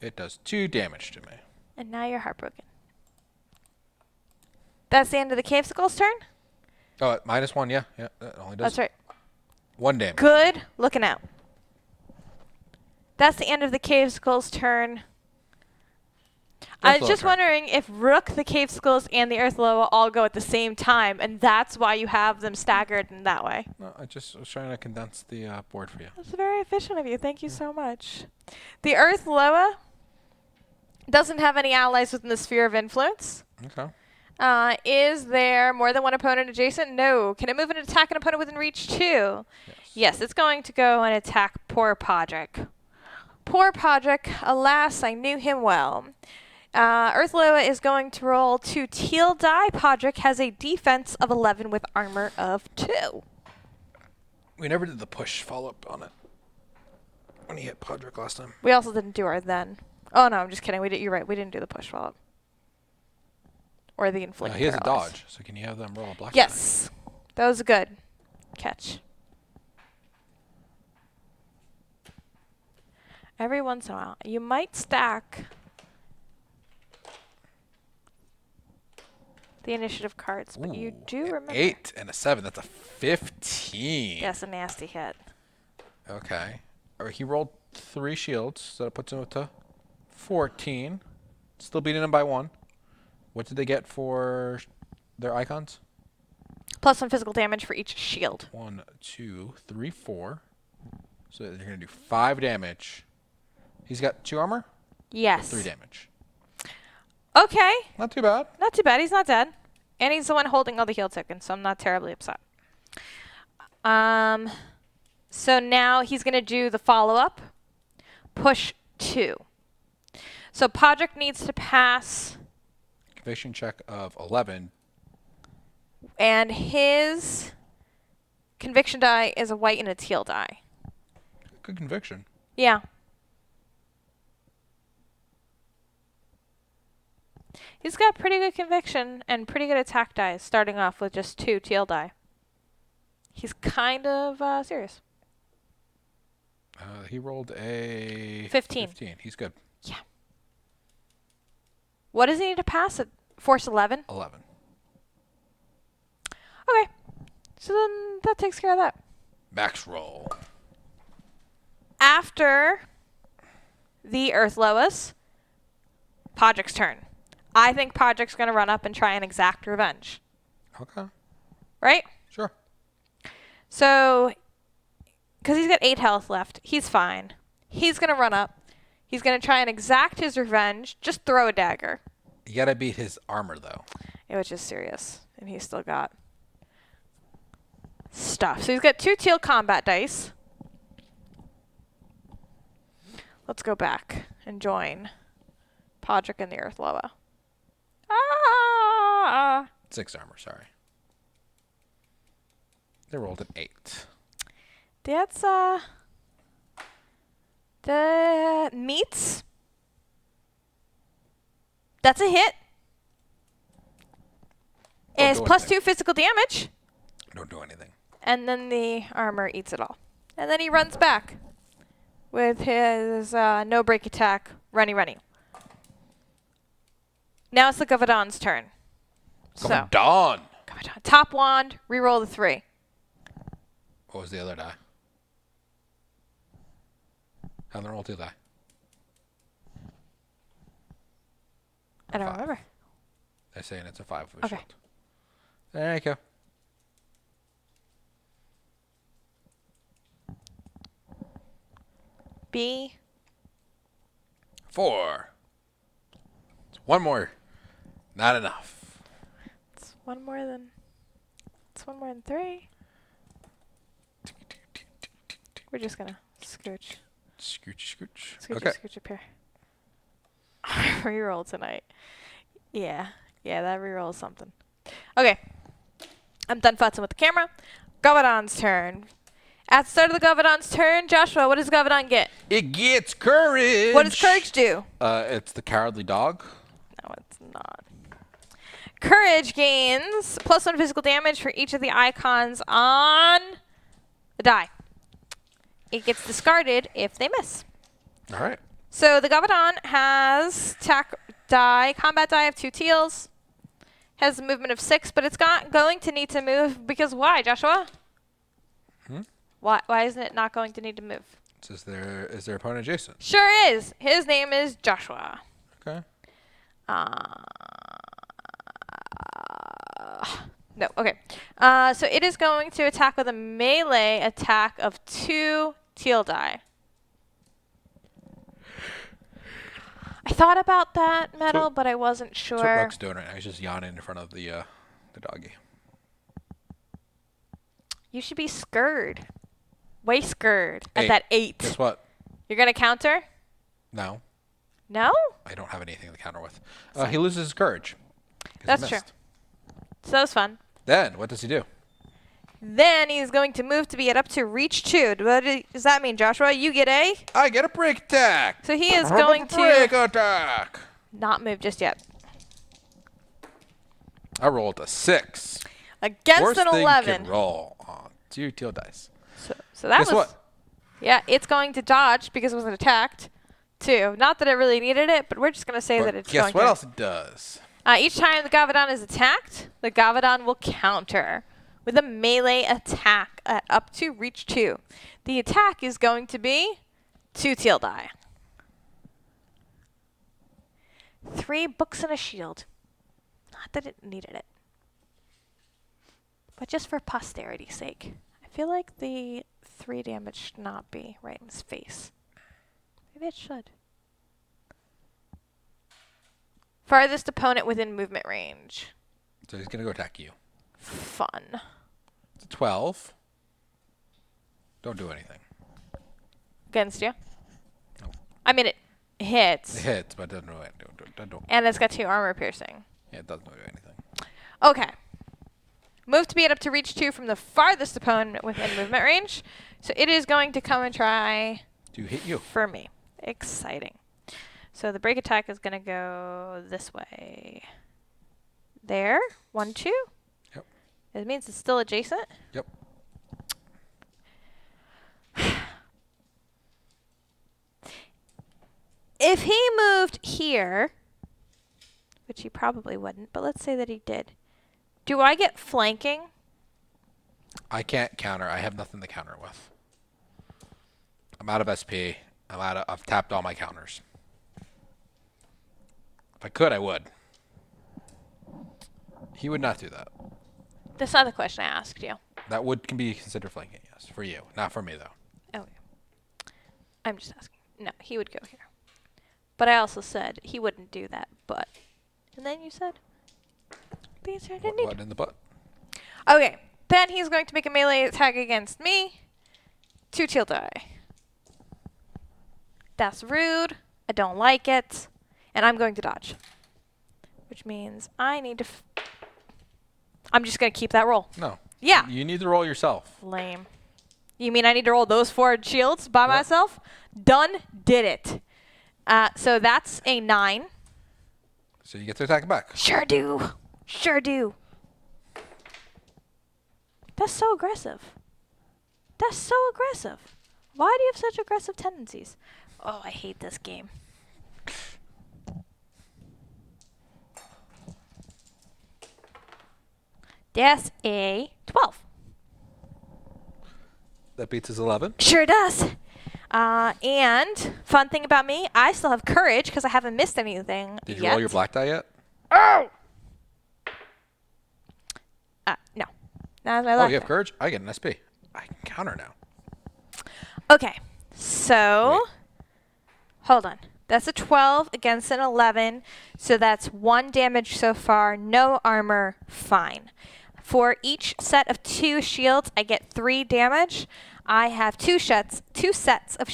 It does 2 damage to me. And now you're heartbroken. That's the end of the Cavesicle's turn? Oh, -1, yeah. Yeah, that only does That's right. 1 damage. Good looking out. That's the end of the Cavesicle's turn. I was just wondering if Rook, the Cavesicles, and the Earthloa all go at the same time, and that's why you have them staggered in that way. No, I just was trying to condense the board for you. That's very efficient of you. Thank you so much. The Earthloa doesn't have any allies within the sphere of influence. Okay. Is there more than one opponent adjacent? No. Can it move and attack an opponent within reach 2? Yes, it's going to go and attack poor Podrick. Poor Podrick, alas, I knew him well. Earthloa is going to roll 2 teal die. Podrick has a defense of 11 with armor of 2. We never did the push follow-up on it when he hit Podrick last time. We also didn't do our then. Oh, no, I'm just kidding. You're right. We didn't do the push follow-up. or the inflict. He has a paralyze. dodge, so can you have them roll a black die? Yes, that was a good catch. Every once in a while, you might stack the initiative cards, but you do remember. 8 and a 7. That's a 15. That's a nasty hit. Okay. He rolled 3 shields, so that puts him up to 14. Still beating him by 1. What did they get for their icons? +1 physical damage for each shield. 1, 2, 3, 4. So they're going to do 5 damage. He's got 2 armor? Yes. 3 damage. Okay. Not too bad. Not too bad. He's not dead. And he's the one holding all the heal tokens, so I'm not terribly upset. So now he's going to do the follow-up. Push 2. So Podrick needs to pass. Conviction check of 11. And his conviction die is a white and a teal die. Good conviction. Yeah. He's got pretty good conviction and pretty good attack dice, starting off with just 2 teal die. He's kind of serious. He rolled a 15. He's good. Yeah. What does he need to pass at Force 11? 11. Okay. So then that takes care of that. Max roll. After the Earth Lois, Podrick's turn. I think Podrick's going to run up and try and exact revenge. Okay. Right? Sure. So, because he's got 8 health left, he's fine. He's going to run up. He's going to try and exact his revenge. Just throw a dagger. You got to beat his armor, though. Which is serious. And he's still got stuff. So he's got 2 teal combat dice. Let's go back and join Podrick and the Earth Loa. Ah! 6 armor, sorry. They rolled an 8. That's, the meats. That's a hit. Don't It's do plus anything. 2 physical damage. Don't do anything. And then the armor eats it all. And then he runs back with his no break attack, runny. Now it's the Govardhan's turn. Coming dawn. Govardhan. Top wand, reroll the 3. What was the other die? How did they roll 2 die? I don't 5. remember. They're saying it's a 5 with a Okay. shield. There you go. B. 4. It's 1 more. Not enough. It's one more than 3. We're just gonna scooch. Scooch. Okay. Okay. Scooch up here. Reroll tonight. Yeah, that reroll is something. Okay. I'm done futzing with the camera. Govardhan's turn. At the start of the Govardhan's turn, Joshua, what does Govardhan get? It gets courage. What does courage do? It's the cowardly dog. No, it's not. Courage gains +1 physical damage for each of the icons on the die. It gets discarded if they miss. All right. So the Govardhan has attack die, combat die of 2 teals, has a movement of 6, but it's not going to need to move because why, Joshua? Why isn't it not going to need to move? Is their opponent Jason? Sure is. His name is Joshua. Okay. No, okay. So it is going to attack with a melee attack of 2 teal die. I thought about that, Metal, but I wasn't sure. That's what Rook's doing right now. He's just yawning in front of the doggy. You should be scared. Way scared at 8. that 8. Guess what? You're going to counter? No. No? I don't have anything to counter with. He loses his courage. 'Cause he That's true. missed. So that was fun. Then, what does he do? Then he's going to move to be at up to reach 2. What does that mean, Joshua? You get A? I get a break attack. So he is going break to attack. not move just yet. I rolled a 6. Against Worst an thing 11. you can roll on 2 teal dice. So that Guess was. what? Yeah, it's going to dodge because it was attacked, too. Not that it really needed it, but we're just going to say But that it's guess going what to. else it does? Each time the Gavadon is attacked, the Gavadon will counter with a melee attack at up to reach 2. The attack is going to be 2 teal die. 3 books and a shield. Not that it needed it. But just for posterity's sake. I feel like the 3 damage should not be right in his face. Maybe it should. Farthest opponent within movement range. So he's going to go attack you. Fun. It's a 12. Don't do anything. Against you? No. I mean, it hits. It hits, but it doesn't do anything. Don't. And it's got 2 armor piercing. Yeah, it doesn't do anything. Okay. Move to be up to reach 2 from the farthest opponent within movement range. So it is going to come and try To hit you. for me. Exciting. So the break attack is going to go this way. There. 1, 2. Yep. It means it's still adjacent. Yep. If he moved here, which he probably wouldn't, but let's say that he did, do I get flanking? I can't counter. I have nothing to counter with. I'm out of SP. I've tapped all my counters. If I could, I would. He would not do that. That's not the question I asked you. That can be considered flanking, yes. For you. Not for me, though. Oh, I'm just asking. No, he would go here. But I also said he wouldn't do that, but. And then you said? The answer I didn't need. What in the butt? Okay, then he's going to make a melee attack against me. 2 teal die. That's rude. I don't like it. And I'm going to dodge. Which means I need to... I'm just going to keep that roll. No. Yeah. You need to roll yourself. Lame. You mean I need to roll those 4 shields by myself? Done. Did it. So that's a 9. So you get to attack back. Sure do. Sure do. That's so aggressive. That's so aggressive. Why do you have such aggressive tendencies? Oh, I hate this game. That's a 12. That beats his 11. Sure does. And fun thing about me, I still have courage because I haven't missed anything Did you yet. roll your black die yet? Oh! No. That's my Oh, left. you have courage? I get an SP. I can counter now. Okay. So, Wait. hold on. That's a 12 against an 11. So that's 1 damage so far. No armor. Fine. For each set of 2 shields, I get 3 damage. I have 2 sets of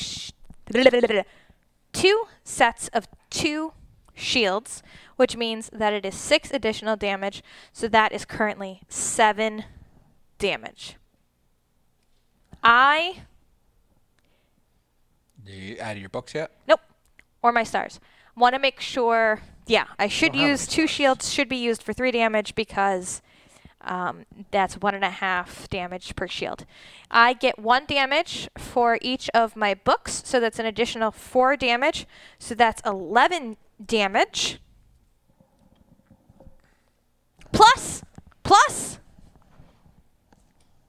2 shields, which means that it is 6 additional damage. So that is currently 7 damage. Do you add your books yet? Nope. Or my stars. Want to make sure. Yeah, I should don't have use any 2 stars. shields. Should be used for 3 damage because that's 1.5 damage per shield. I get 1 damage for each of my books, so that's an additional 4 damage. So that's 11 damage. Plus,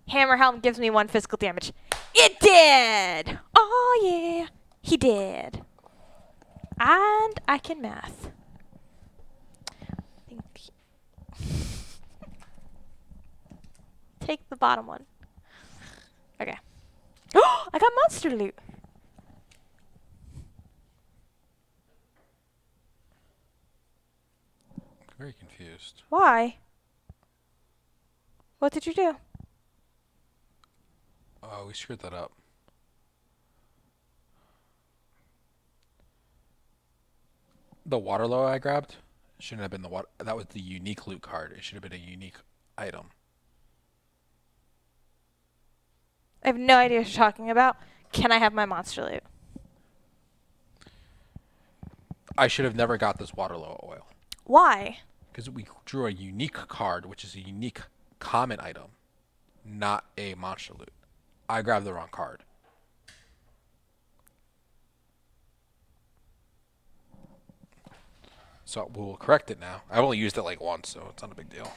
Hammer Helm gives me 1 physical damage. It did! Oh, yeah. He did. And I can math. Take the bottom one. Okay. Oh, I got monster loot. Very confused. Why? What did you do? Oh, we screwed that up. The Waterloo I grabbed shouldn't have been the water. That was the unique loot card. It should have been a unique item. I have no idea what you're talking about. Can I have my monster loot? I should have never got this Waterloo oil. Why? Because we drew a unique card, which is a unique common item, not a monster loot. I grabbed the wrong card. So we'll correct it now. I only used it like once, so it's not a big deal.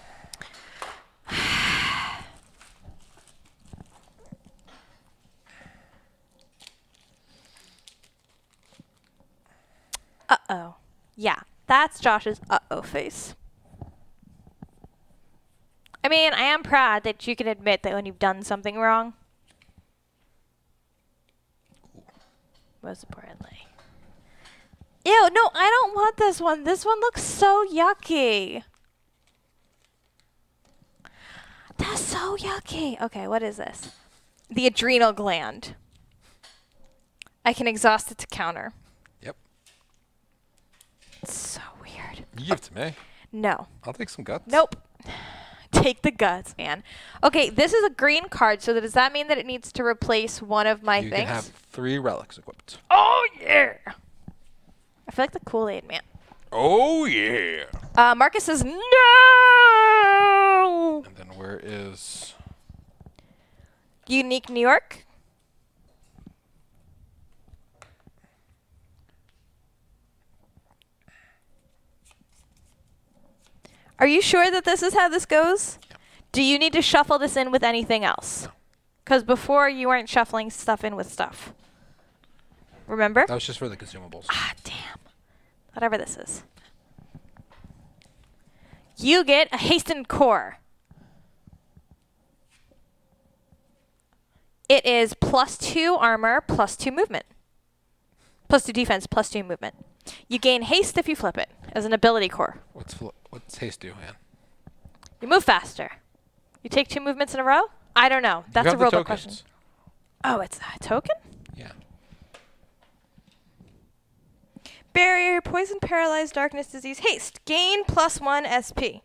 Uh-oh. Yeah, that's Josh's uh-oh face. I mean, I am proud that you can admit that when you've done something wrong. Most importantly. Ew, no, I don't want this one. This one looks so yucky. That's so yucky. Okay, what is this? The adrenal gland. I can exhaust it to counter. Yep. It's so weird. You give it to me. No. I'll take some guts. Nope. Take the guts, Anne. Okay, this is a green card, so does that mean that it needs to replace one of my You things? can have 3 relics equipped. Oh, yeah. I feel like the Kool-Aid man. Oh, yeah. Marcus says, no! And then where is... Unique New York. Are you sure that this is how this goes? Yeah. Do you need to shuffle this in with anything else? No. Because before you weren't shuffling stuff in with stuff. Remember? That was just for the consumables. Ah, damn. Whatever this is. You get a hastened core. It is +2 armor, +2 movement. +2 defense, +2 movement. You gain haste if you flip it as an ability core. What's haste do, man? You move faster. You take 2 movements in a row? I don't know. That's a rulebook question. Oh, it's a token? Yeah. Barrier, poison, paralyzed, darkness, disease, haste. Gain +1 SP.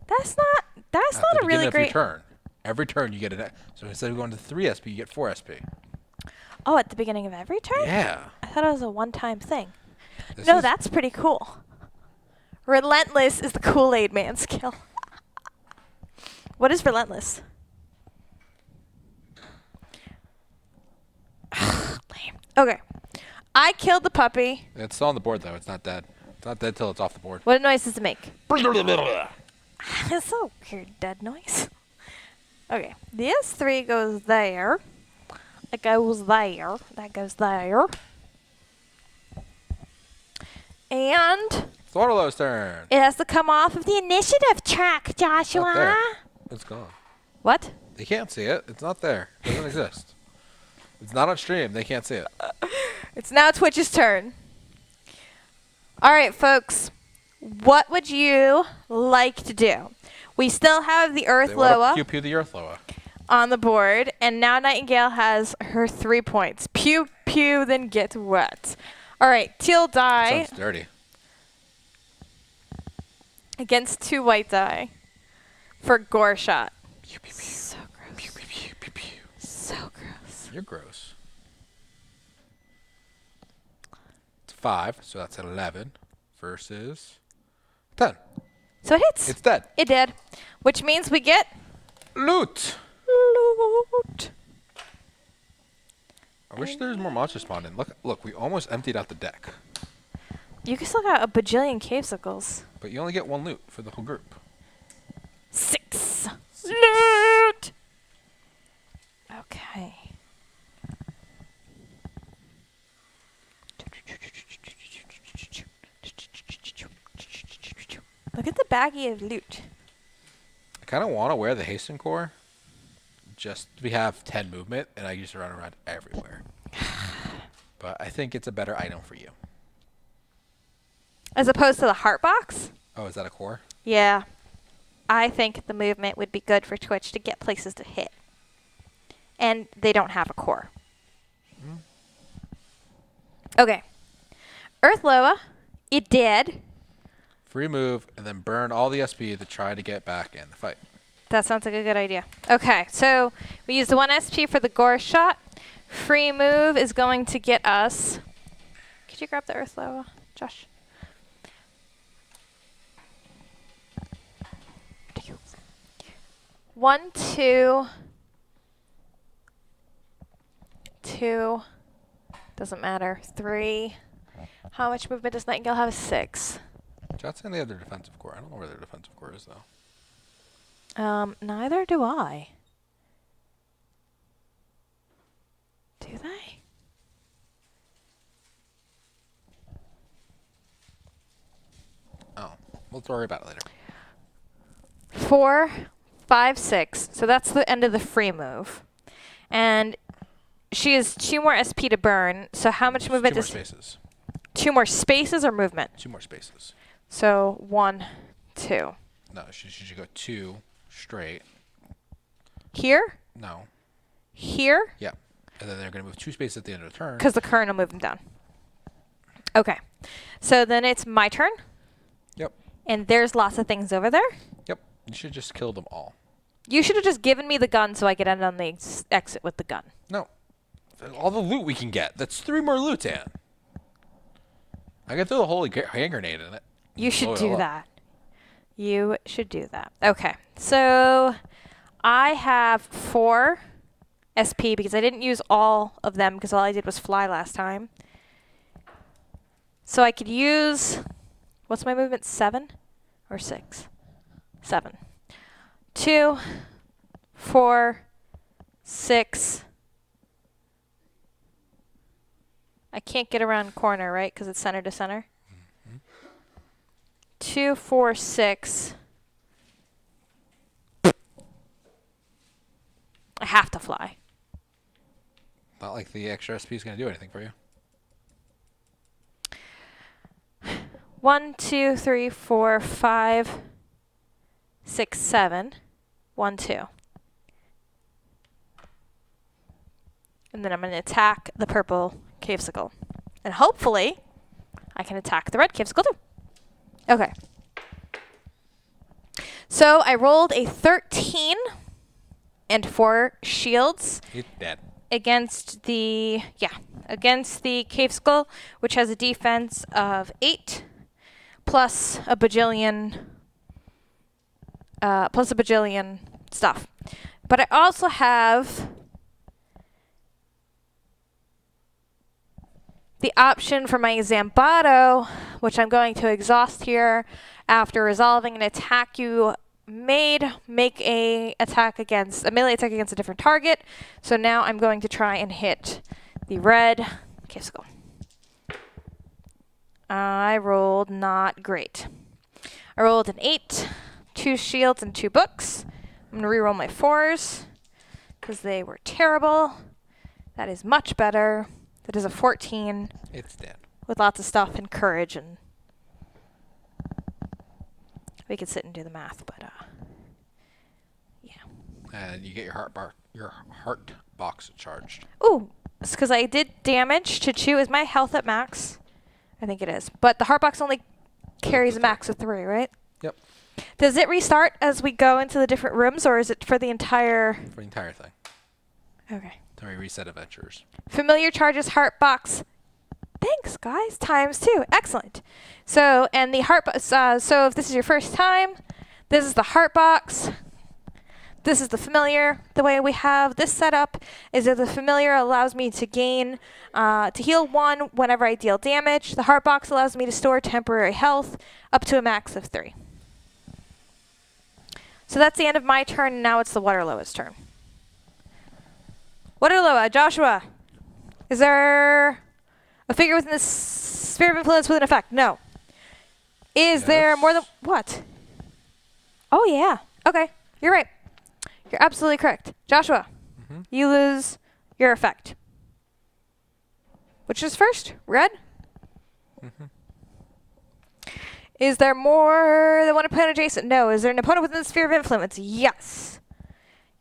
That's not a really great. Every turn you get an. So instead of going to 3 SP, you get 4 SP. Oh, at the beginning of every turn? Yeah. I thought it was a one-time thing. This No, is- that's pretty cool. Relentless is the Kool-Aid man skill. What is relentless? Lame. Okay. I killed the puppy. It's still on the board though. It's not dead. It's not dead till it's off the board. What noise does it make? It's so weird, dead noise. Okay. The S3 goes there. It goes there. That goes there. And It's Orlo's turn. it has to come off of the initiative track, It's not Joshua. there. It's gone. What? They can't see it. It's not there. It doesn't exist. It's not on stream. They can't see it. It's now Twitch's turn. All right, folks. What would you like to do? We still have the Earth They want Loa to pew-pew the Earth Loa. on the board, and now Nightingale has her 3 points. Pew, pew, then get wet. All right, teal die Sounds dirty. against 2 white die for gore shot. Pew, pew, pew. So gross. Pew, pew, pew, pew, pew. So gross. You're gross. It's 5, so that's 11 versus 10. So it hits. It's dead. It did, which means we get Loot. loot. I wish there was more monsters spawned in. Look, we almost emptied out the deck. You still got a bajillion cavesicles. But you only get 1 loot for the whole group. 6. Loot! Okay. Look at the baggie of loot. I kind of want to wear the Hasten Core. Just we have 10 movement, and I used to run around everywhere. But I think it's a better item for you. As opposed to the heart box? Oh, is that a core? Yeah. I think the movement would be good for Twitch to get places to hit. And they don't have a core. Okay. Earth Loa, it did. Free move, and then burn all the SP to try to get back in the fight. That sounds like a good idea. Okay, so we used the 1 SP for the gore shot. Free move is going to get us... Could you grab the Earth Loa, Josh? 1, 2, 2. Doesn't matter. 3. How much movement does Nightingale have? 6. Jot's saying they have their defensive core. I don't know where their defensive core is, though. Neither do I. Do they? Oh. We'll worry about it later. 4, 5, 6. So that's the end of the free move. And she has 2 more SP to burn. So how much movement 2 more does... spaces. 2 more spaces or movement? 2 more spaces. So 1, 2. No, she should go 2 straight. Here? No. Here? Yeah. And then they're going to move 2 spaces at the end of the turn. Because the current will move them down. Okay. So then it's my turn. Yep. And there's lots of things over there. Yep. You should just kill them all. You should have just given me the gun so I could end on the exit with the gun. No. All the loot we can get. That's 3 more loot, Ann. I can throw the holy hand grenade in it. You should Blow it do all up. that. You should do that. Okay. So I have 4 SP because I didn't use all of them because all I did was fly last time. So I could use... What's my movement? 7 or 6? 7. 2, 4, 6. I can't get around corner, right? Because it's center to center. 2, 4, 6. I have to fly. Not like the extra SP is going to do anything for you. 1, 2, 3, 4, 5, 6, 7. 1, 2. And then I'm going to attack the purple cavesicle. And hopefully, I can attack the red cavesicle too. Okay. So I rolled a 13 and 4 shields. He's dead. Against the cavesicle, which has a defense of 8 plus a bajillion stuff. But I also have the option for my Zambato, which I'm going to exhaust here after resolving an attack you made. Make a melee attack against a different target. So now I'm going to try and hit the red cavesicle. I rolled not great. I rolled an 8, 2 shields, and 2 books. I'm going to reroll my 4s because they were terrible. That is much better. That is a 14. It's dead. With lots of stuff and courage, and we could sit and do the math, but yeah. And you get your heart box charged. Ooh, it's because I did damage to 2. Is my health at max? I think it is. But the heart box only carries a max of 3, right? Yep. Does it restart as we go into the different rooms, or is it for the entire... For the entire thing. Okay. So we reset adventures. Familiar charges heart box. Thanks, guys. Times 2. Excellent. So, and the heart box... so if this is your first time, this is the heart box. This is the familiar. The way we have this set up is that the familiar allows me to gain, to heal 1 whenever I deal damage. The heart box allows me to store temporary health up to a max of 3. So that's the end of my turn, and now it's the Waterloo's turn. Waterloo, Joshua, is there a figure within the sphere of influence with an effect? No. Is there more than... What? Oh, yeah. Okay, you're right. You're absolutely correct. Joshua, you lose your effect. Which is first? Red? Is there more than one opponent adjacent? No. Is there an opponent within the sphere of influence? Yes.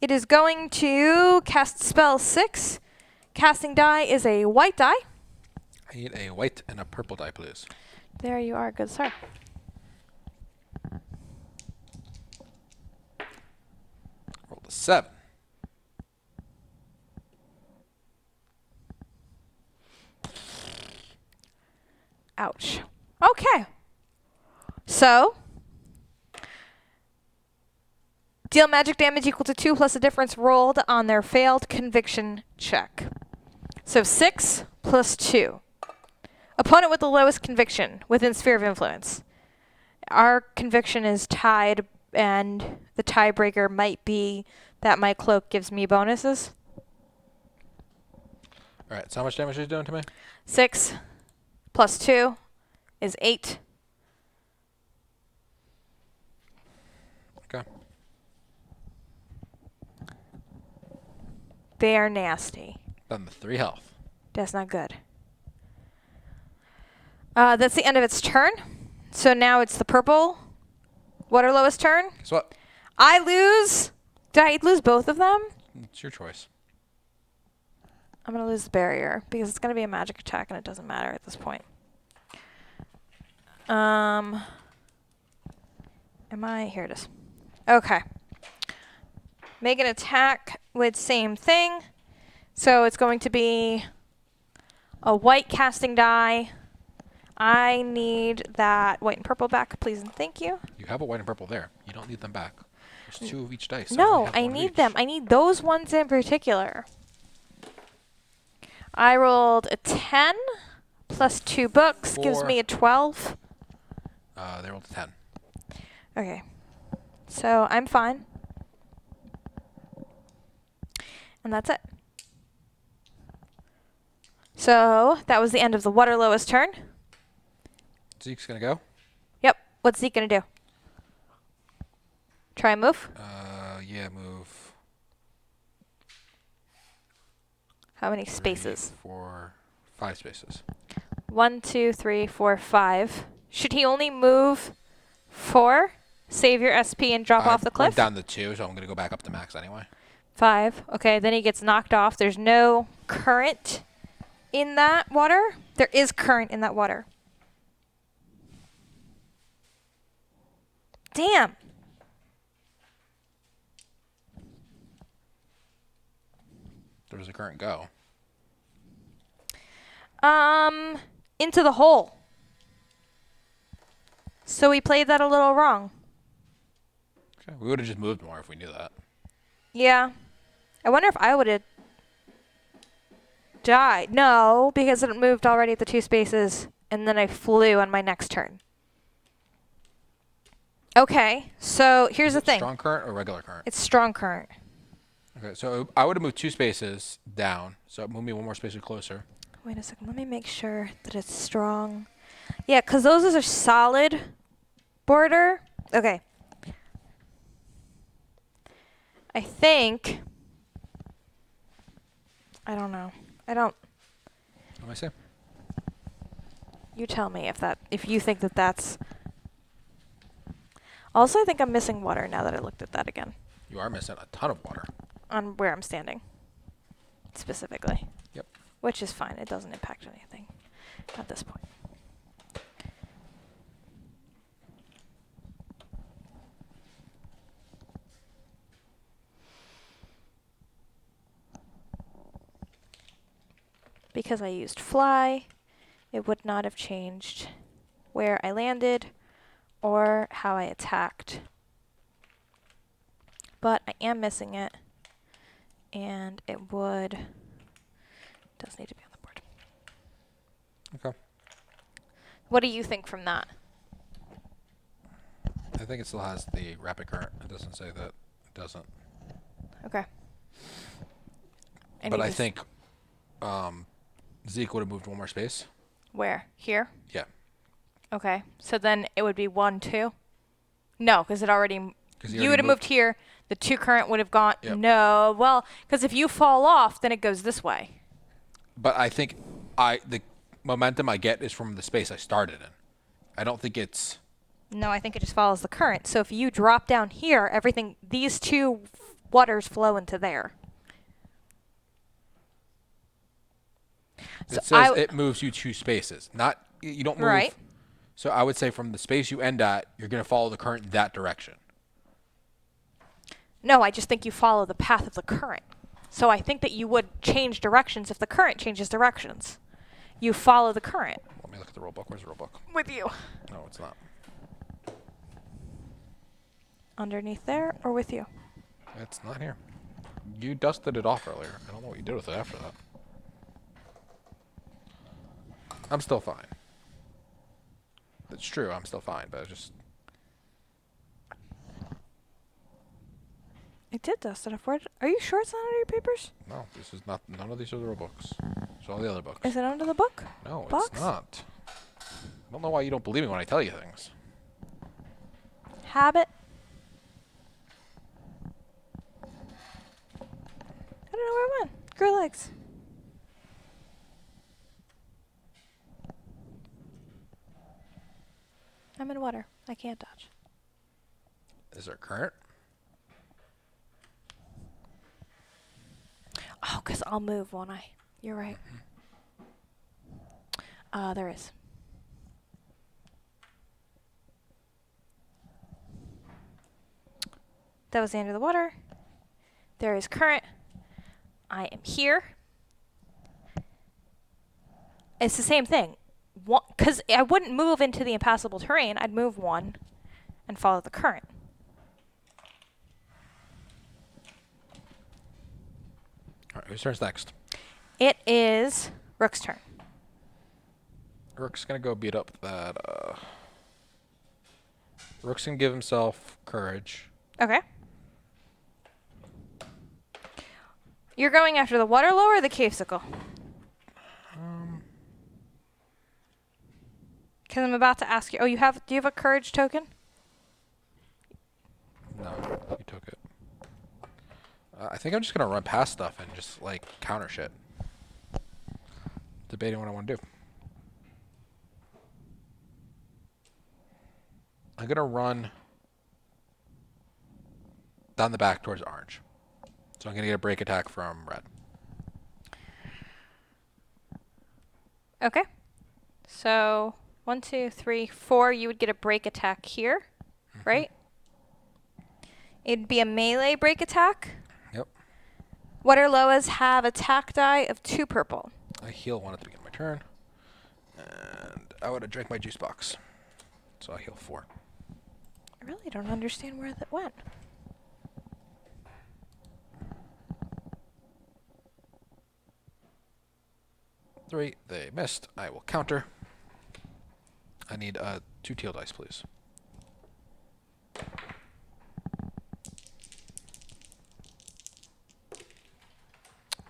It is going to cast spell 6. Casting die is a white die. I need a white and a purple die, please. There you are, good sir. Roll the 7. Ouch. Okay. So, Deal magic damage equal to 2 plus the difference rolled on their failed conviction check. So 6 plus 2. Opponent with the lowest conviction within sphere of influence. Our conviction is tied, and the tiebreaker might be that my cloak gives me bonuses. All right, so how much damage are you doing to me? 6 plus 2 is 8. Okay. They are nasty. Done the 3 health. That's not good. That's the end of its turn. So now it's the purple Waterlow's turn. Guess what? I lose. Did I lose both of them? It's your choice. I'm going to lose the barrier because it's going to be a magic attack and it doesn't matter at this point. Am I? Here it is. Okay. Make an attack with same thing. So it's going to be a white casting die. I need that white and purple back, please and thank you. You have a white and purple there. You don't need them back. There's 2 of each dice. No, I need them. I need those ones in particular. I rolled a 10 plus 2 books gives 4. me a 12. They rolled a 10. Okay. So I'm fine. And that's it. So that was the end of the Waterlow's turn. Zeke's gonna go. Yep. What's Zeke gonna do? Try and move? Yeah, move. How many spaces? 3, 4, 5 spaces. 1, 2, 3, 4, 5. Should he only move 4? Save your SP and drop off the cliff? Went down to 2, so I'm gonna go back up to max anyway. 5. Okay, then he gets knocked off. There's no current in that water. There is current in that water. Damn. There was a current go. Into the hole. So we played that a little wrong. Okay, we would have just moved more if we knew that. Yeah. I wonder if I would have died. No, because it moved already at the 2 spaces, and then I flew on my next turn. Okay, so here's the thing. Strong current or regular current? It's strong current. Okay, so I would have moved 2 spaces down. So move me 1 more space closer. Wait a second. Let me make sure that it's strong. Yeah, because those are solid border. Okay. I think. I don't know. I don't. What am I saying? You tell me if you think that that's. Also, I think I'm missing water now that I looked at that again. You are missing a ton of water. On where I'm standing. Specifically. Yep. Which is fine. It doesn't impact anything at this point. Because I used fly, it would not have changed where I landed or how I attacked. But I am missing it, and it does need to be on the board. Okay. What do you think from that? I think it still has the rapid current. It doesn't say that it doesn't. Okay. But I think Zeke would have moved 1 more space. Where? Here? Yeah. Okay. So then it would be 1, 2? No, because it already... You would have moved here. The 2 current would have gone... Yep. No. Well, because if you fall off, then it goes this way. But I think the momentum I get is from the space I started in. I don't think it's... No, I think it just follows the current. So if you drop down here, these 2 waters flow into there. It says it moves you 2 spaces. You don't move. Right. So I would say from the space you end at, you're going to follow the current that direction. No, I just think you follow the path of the current. So I think that you would change directions if the current changes directions. You follow the current. Let me look at the rule book. Where's the rule book? With you. No, it's not. Underneath there or with you? It's not here. You dusted it off earlier. I don't know what you did with it after that. I'm still fine. It's true, I'm still fine, but I just... I did dust it off. Are you sure it's not under your papers? No, this is not... None of these are the rule books. It's all the other books. Is it under the book? No, Box? it's not. I don't know why you don't believe me when I tell you things. Habit. I don't know where I went. Grew legs. I'm in water. I can't dodge. Is there current? Oh, because I'll move, won't I? You're right. There is. That was the end of the water. There is current. I am here. It's the same thing. Because I wouldn't move into the impassable terrain. I'd move one and follow the current. All right, whose turn's next? It is Rook's turn. Rook's gonna go beat up that, Rook's gonna give himself courage. Okay. You're going after the water lower or the cavesicle? Because I'm about to ask you. Oh, do you have a courage token? No, you took it. I think I'm just gonna run past stuff and just, like, counter shit. Debating what I want to do. I'm gonna run down the back towards orange. So I'm gonna get a break attack from red. Okay. So 1, 2, 3, 4. You would get a break attack here, right? It'd be a melee break attack. Yep. Water Loas have attack die of 2 purple. I heal 1 at the beginning of my turn. And I would have drank my juice box. So I heal 4. I really don't understand where that went. Three, they missed. I will counter. I need 2 teal dice, please.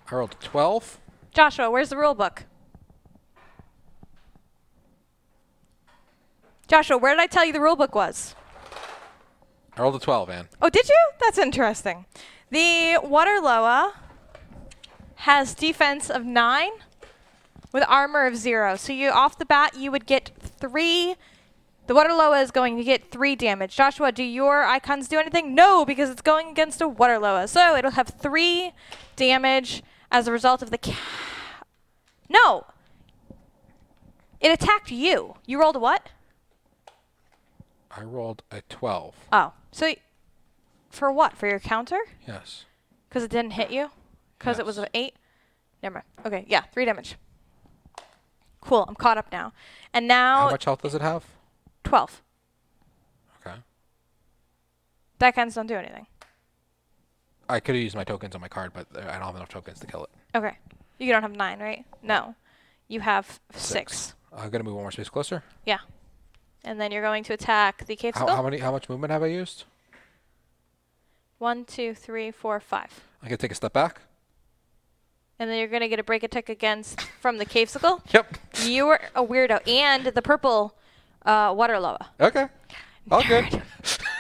I rolled a 12. Joshua, where's the rule book? Joshua, where did I tell you the rule book was? I rolled a 12, Ann. Oh, did you? That's interesting. The Water Loa has defense of 9 with armor of 0. So you off the bat, you would get 3. The Water Loa is going to get 3 damage. Joshua, do your icons do anything? No, because it's going against a Water Loa. So it'll have 3 damage as a result of the... No! It attacked you. You rolled a what? I rolled a 12. Oh. So for what? For your counter? Yes. Because it didn't hit you? Because it was an 8? Never mind. Okay, yeah, 3 damage. Cool, I'm caught up now. And now... How much health does it have? 12. Okay. Deckhands don't do anything. I could have used my tokens on my card, but I don't have enough tokens to kill it. Okay. You don't have 9, right? No. You have 6. I'm going to move 1 more space closer. Yeah. And then you're going to attack the cave skull. How much movement have I used? 1, 2, 3, 4, 5. I can take a step back. And then you're going to get a break attack against from the cave skull. Yep. You are a weirdo. And the purple water loa. Okay. All good.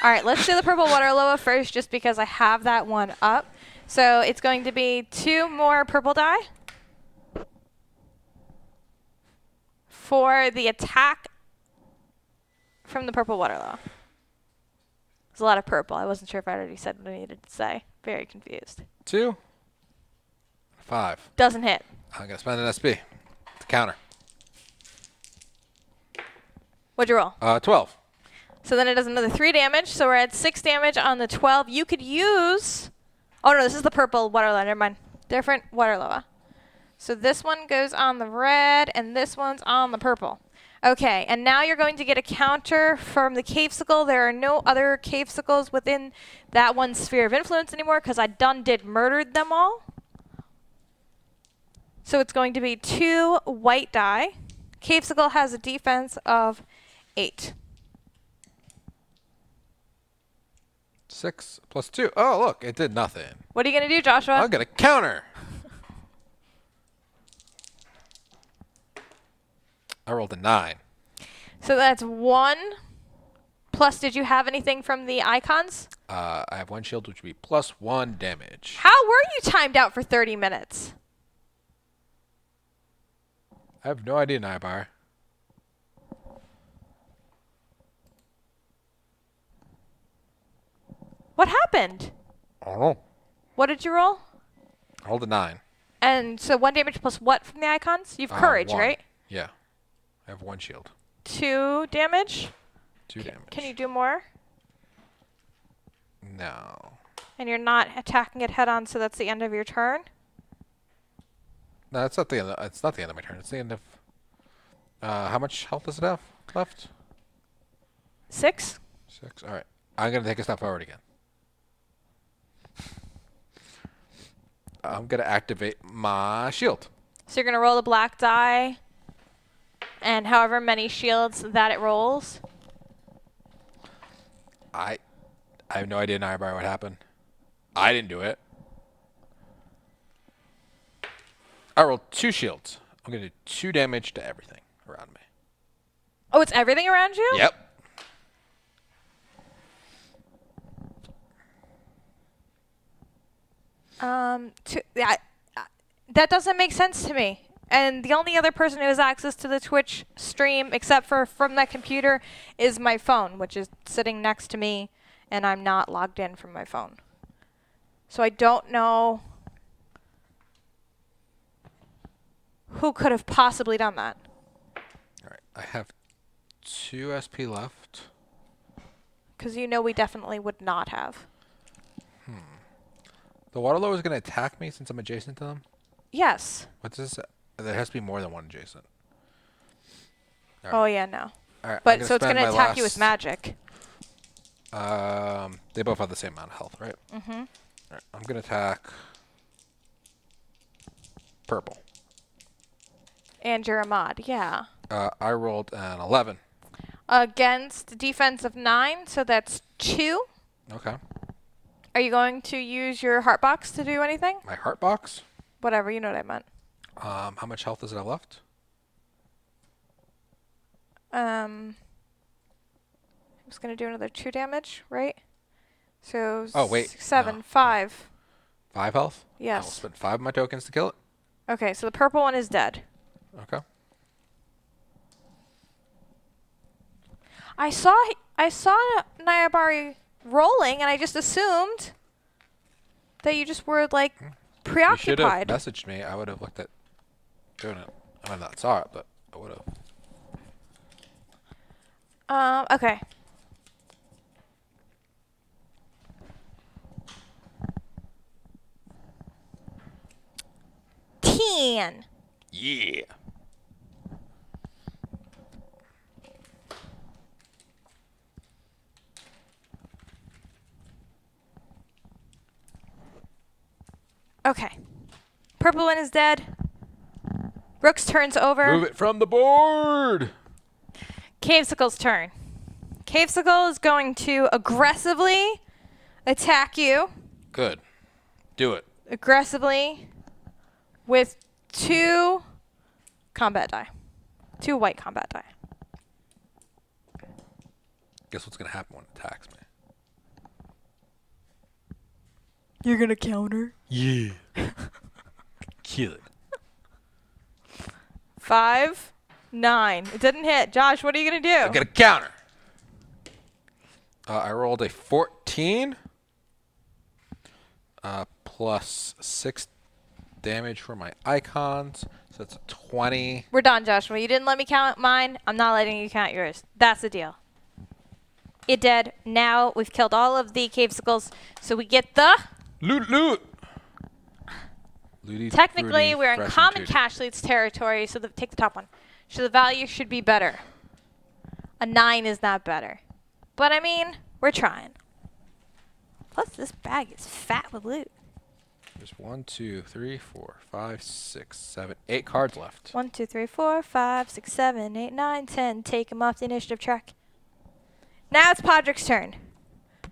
All right, let's do the purple water loa first just because I have that one up. So it's going to be 2 more purple die for the attack from the purple water loa. There's a lot of purple. I wasn't sure if I already said what I needed to say. Very confused. 2. 5. Doesn't hit. I'm going to spend an SB to counter. What'd you roll? 12. So then it does another 3 damage. So we're at 6 damage on the 12. You could use... Oh, no, this is the purple water loa. Never mind. Different water loa. So this one goes on the red, and this one's on the purple. Okay, and now you're going to get a counter from the Cavesicle. There are no other Cavesicles within that one sphere of influence anymore because I did murdered them all. So it's going to be 2 white die. Cavesicle has a defense of 8. 6 plus 2. Oh, look, it did nothing. What are you going to do, Joshua? I'm going to counter. I rolled a 9. So that's 1. Plus, did you have anything from the icons? I have 1 shield, which would be plus 1 damage. How were you timed out for 30 minutes? I have no idea, Nybar. What happened? I don't know. What did you roll? I rolled a 9. And so 1 damage plus what from the icons? You've courage, 1. right? Yeah. I have 1 shield. 2 damage? 2 damage. Can you do more? No. And you're not attacking it head on, so that's the end of your turn? No, it's not the end. It's not the end of my turn. It's the end of. How much health does it have left? 6? 6. All right. I'm gonna take a step forward again. I'm gonna activate my shield. So you're going to roll a black die, and however many shields that it rolls. I have no idea, Nybar, what happened. I didn't do it. I rolled 2 shields. I'm gonna do 2 damage to everything around me. Oh, it's everything around you? Yep. That doesn't make sense to me. And the only other person who has access to the Twitch stream, except for from that computer, is my phone, which is sitting next to me, and I'm not logged in from my phone. So I don't know who could have possibly done that. All right. I have 2 SP left. Because you know we definitely would not have. The Waterloo is gonna attack me since I'm adjacent to them. Yes. What's this? There has to be more than 1 adjacent. All right. Oh, yeah, no. All right. But so it's going to attack you with magic. They both have the same amount of health, right? Mm-hmm. All right. I'm gonna attack purple. And you're a mod, yeah. I rolled an 11. Against defense of 9, so that's 2. Okay. Are you going to use your heart box to do anything? My heart box. Whatever, you know what I meant. How much health does it have left? I was going to do another 2 damage, right? So Oh, wait. 6, 7, No. 5. 5 health? I will Yes. spend 5 of my tokens to kill it. Okay, so the purple one is dead. Okay. I saw Nyabari rolling, and I just assumed that you just were, like, You should preoccupied. have messaged me. I would have looked at doing it. I might not saw it, but I would have. Okay. Ten. Yeah. Okay. Purple one is dead. Rook's turn's over. Move it from the board. Cavesicle's turn. Cavesicle is going to aggressively attack you. Good. Do it. Aggressively with 2 combat die. 2 white combat die. Guess what's gonna happen when it attacks me? You're gonna counter? Yeah. Kill it. 5, 9. It didn't hit. Josh, what are you gonna do? I'm gonna counter. I rolled a 14. Plus 6 damage for my icons. So that's a 20. We're done, Joshua. You didn't let me count mine. I'm not letting you count yours. That's the deal. It did. Now we've killed all of the Cavesicles, so we get the... Loot, loot. Looty, Technically, fruity, we're in fresh and common tutti. cash loot's territory, so take the top one. So the value should be better. A 9 is not better. But I mean, we're trying. Plus, this bag is fat with loot. There's 1, 2, 3, 4, 5, 6, 7, 8 cards left. 1, 2, 3, 4, 5, 6, 7, 8, 9, 10. Take him off the initiative track. Now it's Podrick's turn.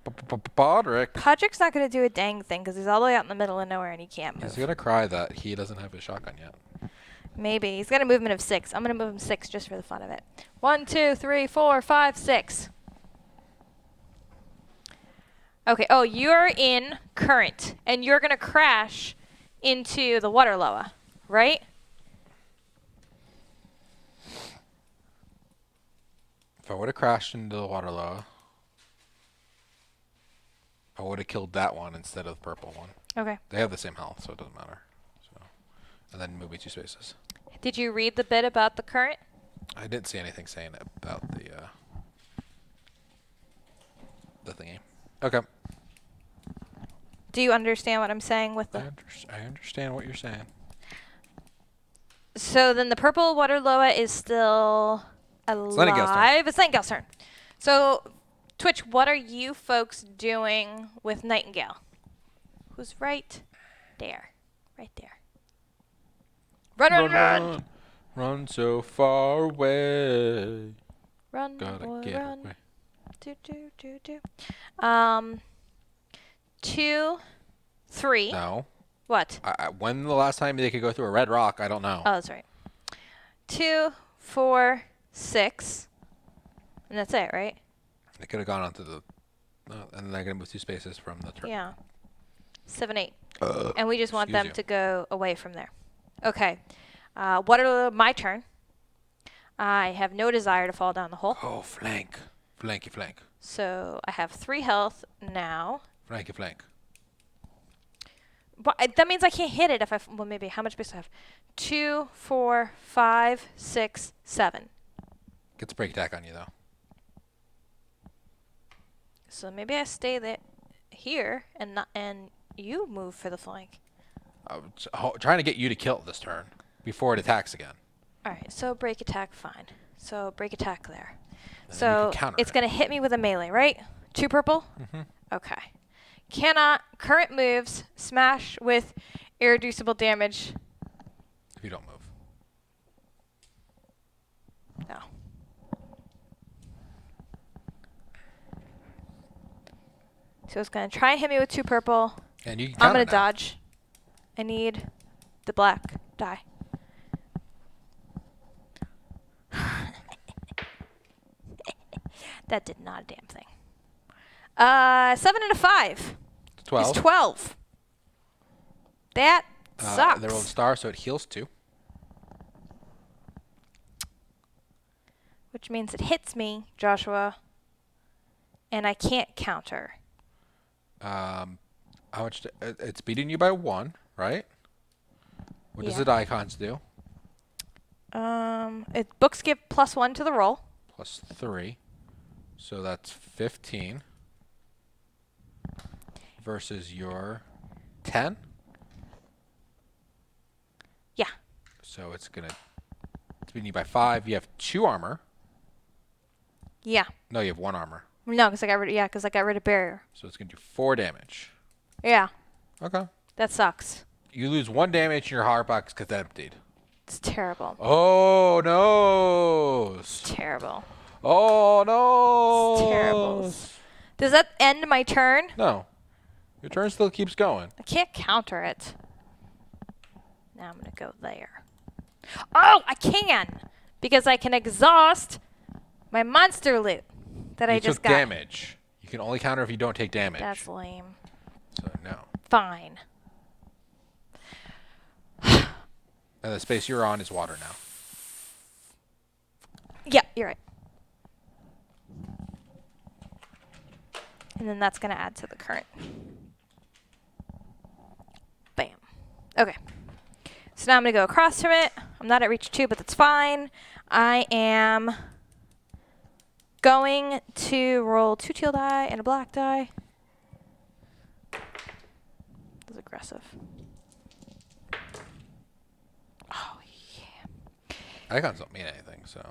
Podrick. Podrick's not going to do a dang thing because he's all the way out in the middle of nowhere and he can't move. He's going to cry that he doesn't have his shotgun yet. Maybe. He's got a movement of 6. I'm going to move him 6 just for the fun of it. 1, 2, 3, 4, 5, 6. Okay. Oh, you're in current, and you're going to crash into the water loa, right? If I would have crashed into the water loa, I would have killed that one instead of the purple one. Okay. They have the same health, so it doesn't matter. So, and then move me 2 spaces. Did you read the bit about the current? I didn't see anything saying about the thingy. Okay. Do you understand what I'm saying with the... I understand what you're saying. So then the purple water loa is still alive. It's Nightingale's turn. So, Twitch, what are you folks doing with Nightingale? Who's right there. Right there. Run. Run so far away. Run, Gotta boy, get run. away. Do. 2, 3. No. What? When the last time they could go through a red rock, I don't know. Oh, that's right. 2, 4, 6. And that's it, right? They could have gone onto the... and they're going to move 2 spaces from the turn. Yeah. 7, 8. And we just want them to go away from there. Okay. My turn. I have no desire to fall down the hole. Oh, flank. Flanky. So I have 3 health now. Flank. But that means I can't hit it if I... Well, maybe. How much space do I have? 2, 4, 5, 6, 7. Gets a break attack on you, though. So maybe I stay there, here, and you move for the flank. I'm trying to get you to kill it this turn before it attacks again. All right, so break attack, fine. So break attack there. And So it's going to hit me with a melee, right? 2 purple? Mm-hmm. Okay. Current moves, smash with irreducible damage. If you don't move. No. So it's going to try and hit me with 2 purple. And you can I'm going counter to now. dodge. I need the black die. That did not a damn thing. 7 and a 5. 12. It's 12. That sucks. They rolled a star, so it heals 2. Which means it hits me, Joshua, and I can't counter. How much? It's beating you by 1, right? What does the icons do? Books give +1 to the roll. Plus 3. So that's 15. Versus your 10? Yeah. So it's beating you by 5. You have 2 armor. Yeah. No, you have 1 armor. No, because I got rid of barrier. So it's going to do 4 damage. Yeah. Okay. That sucks. You lose 1 damage in your heart box because that emptied. It's terrible. Oh, no. It's terrible. Oh, no. It's terrible. Does that end my turn? No. Your turn still keeps going. I can't counter it. Now I'm going to go there. Oh, I can! Because I can exhaust my monster loot that I just got. You took damage. You can only counter if you don't take damage. That's lame. So, no. Fine. And the space you're on is water now. Yeah, you're right. And then that's going to add to the current. Bam. Okay. So now I'm going to go across from it. I'm not at reach 2, but that's fine. I am going to roll 2 teal die and a black die. That's aggressive. Oh, yeah. Icons don't mean anything, so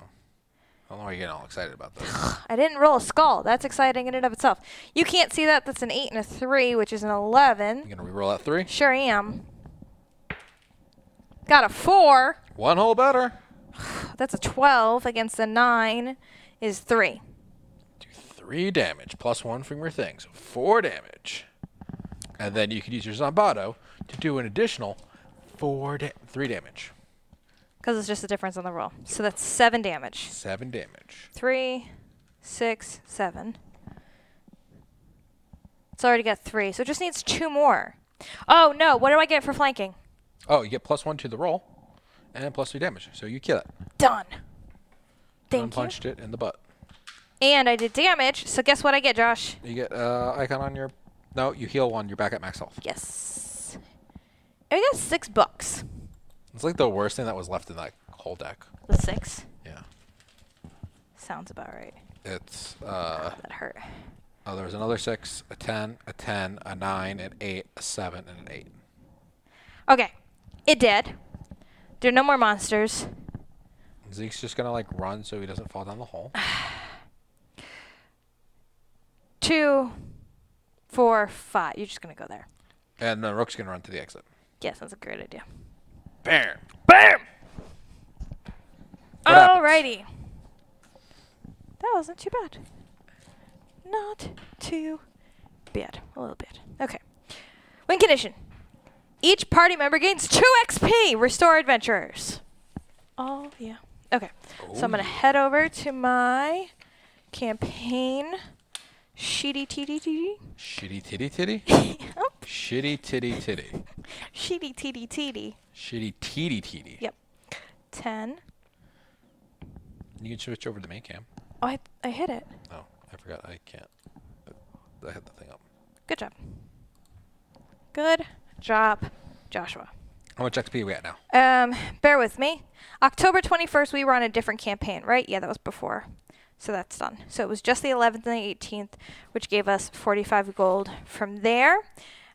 don't know why you're getting all excited about this. I didn't roll a skull. That's exciting in and of itself. You can't see that. That's an 8 and a 3, which is an 11. You gonna reroll that 3? Sure am. Got a 4. One hole better. That's a 12 against a 9 is 3. Do 3 damage plus 1 from your thing, so 4 damage. And then you can use your Zombato to do an additional 3 damage. Because it's just a difference on the roll. So that's 7 damage. 7 damage. 3, 6, 7. It's already got 3, so it just needs 2 more. Oh, no. What do I get for flanking? Oh, you get plus 1 to the roll and plus 3 damage, so you kill it. Done. Thank you. Punched it in the butt. And I did damage, so guess what I get, Josh? You get icon on your... No, you heal 1. You're back at max health. Yes. I got $6. It's like the worst thing that was left in that whole deck. The 6? Yeah. Sounds about right. It's... That hurt. Oh, there was another 6, a 10, a 10, a 9, an 8, a 7, and an 8. Okay. It did. There are no more monsters. Zeke's just gonna like run so he doesn't fall down the hole. 2, 4, 5. You're just going to go there. And then Rook's gonna run to the exit. Yes, that's a great idea. Bam! BAM! What happens? Alrighty. That wasn't too bad. Not too bad. A little bit. Okay. Win condition. Each party member gains 2 XP. Restore adventurers. Oh, yeah. Okay. So I'm going to head over to my campaign. Shitty titty titty. Shitty titty titty? Yep. Shitty titty titty. Shitty titty titty. Shitty titty titty. Yep. 10. You can switch over to the main cam. Oh, I hit it. Oh, I forgot. I can't. I had the thing up. Good job. Good job, Joshua. How much XP are we at now? Bear with me. October 21st, we were on a different campaign, right? Yeah, that was before. So that's done. So it was just the 11th and the 18th, which gave us 45 gold. From there,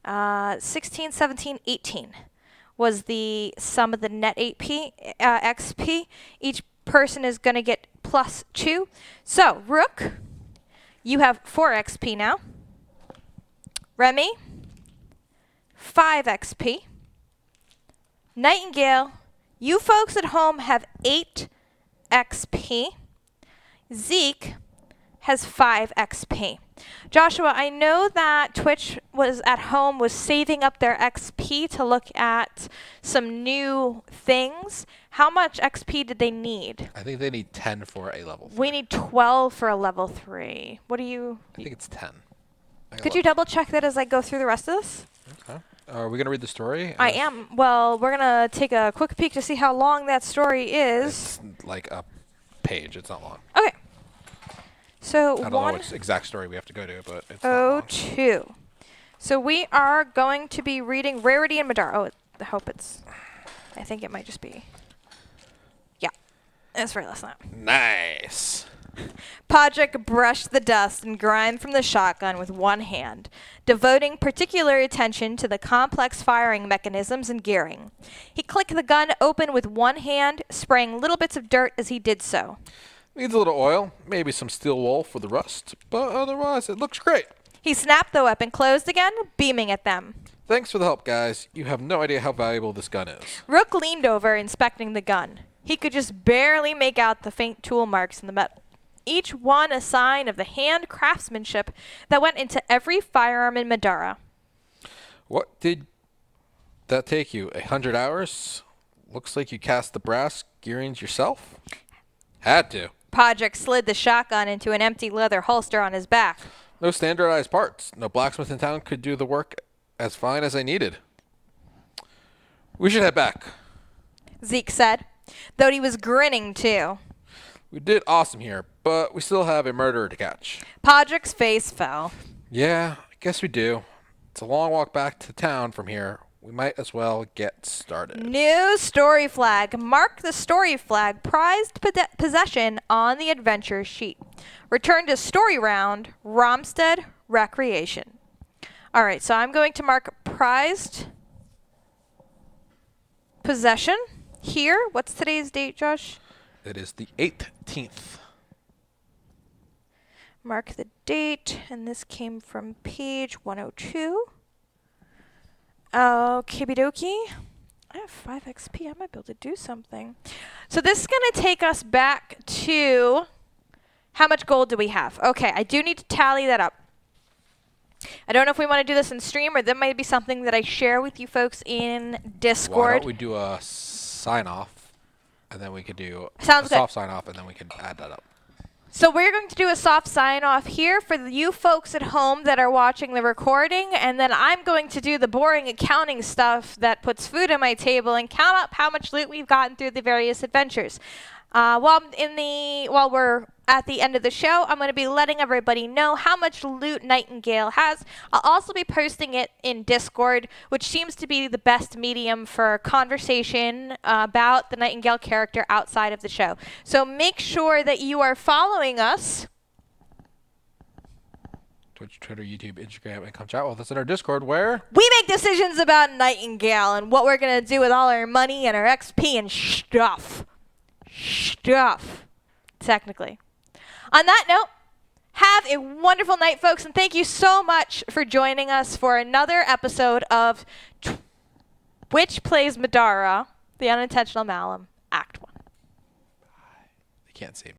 16, 17, 18 was the sum of the net XP. Each person is going to get plus 2. So, Rook, you have 4 XP now. Remi, 5 XP. Nightingale, you folks at home have 8 XP. Zeke has 5 XP. Joshua, I know that Twitch was saving up their XP to look at some new things. How much XP did they need? I think they need 10 for a level 3. We need 12 for a level 3. What do you... I think it's 10. Could you double check that as I go through the rest of this? Okay. Are we going to read the story? I am. Well, we're going to take a quick peek to see how long that story is. It's like a page. It's not long. Okay. So, I don't know which exact story we have to go to, but it's not long. 02. So we are going to be reading Rarity and Middara. Oh, I hope it's... I think it might just be... Yeah. That's right, last night. Nice. Podrick brushed the dust and grime from the shotgun with one hand, devoting particular attention to the complex firing mechanisms and gearing. He clicked the gun open with one hand, spraying little bits of dirt as he did so. Needs a little oil, maybe some steel wool for the rust, but otherwise it looks great. He snapped the weapon closed again, beaming at them. Thanks for the help, guys. You have no idea how valuable this gun is. Rook leaned over, inspecting the gun. He could just barely make out the faint tool marks in the metal, each one a sign of the hand craftsmanship that went into every firearm in Middara. What did that take you? 100 hours? Looks like you cast the brass gearings yourself? Had to. Podrick slid the shotgun into an empty leather holster on his back. No standardized parts. No blacksmith in town could do the work as fine as I needed. We should head back. Zeke said, though he was grinning too. We did awesome here, but we still have a murderer to catch. Podrick's face fell. Yeah, I guess we do. It's a long walk back to town from here. We might as well get started. New story flag. Mark the story flag prized possession on the adventure sheet. Return to story round, Romstead Recreation. All right, so I'm going to mark prized possession here. What's today's date, Josh? It is the 18th. Mark the date, and this came from page 102. Okay, dokie. I have 5 XP. I might be able to do something. So this is going to take us back to how much gold do we have? Okay, I do need to tally that up. I don't know if we want to do this in stream or that might be something that I share with you folks in Discord. Why don't we do a sign-off, and then we could do Sounds a good. soft sign-off, and then we can add that up. So we're going to do a soft sign-off here for you folks at home that are watching the recording, and then I'm going to do the boring accounting stuff that puts food on my table and count up how much loot we've gotten through the various adventures. While we're at the end of the show, I'm going to be letting everybody know how much loot Nightingale has. I'll also be posting it in Discord, which seems to be the best medium for conversation about the Nightingale character outside of the show. So make sure that you are following us. Twitch, Twitter, YouTube, Instagram, and come chat with us in our Discord where We make decisions about Nightingale and what we're going to do with all our money and our XP and stuff. Technically. On that note, have a wonderful night, folks, and thank you so much for joining us for another episode of Which Plays Middara, The Unintentional Malum, Act 1. they can't see me.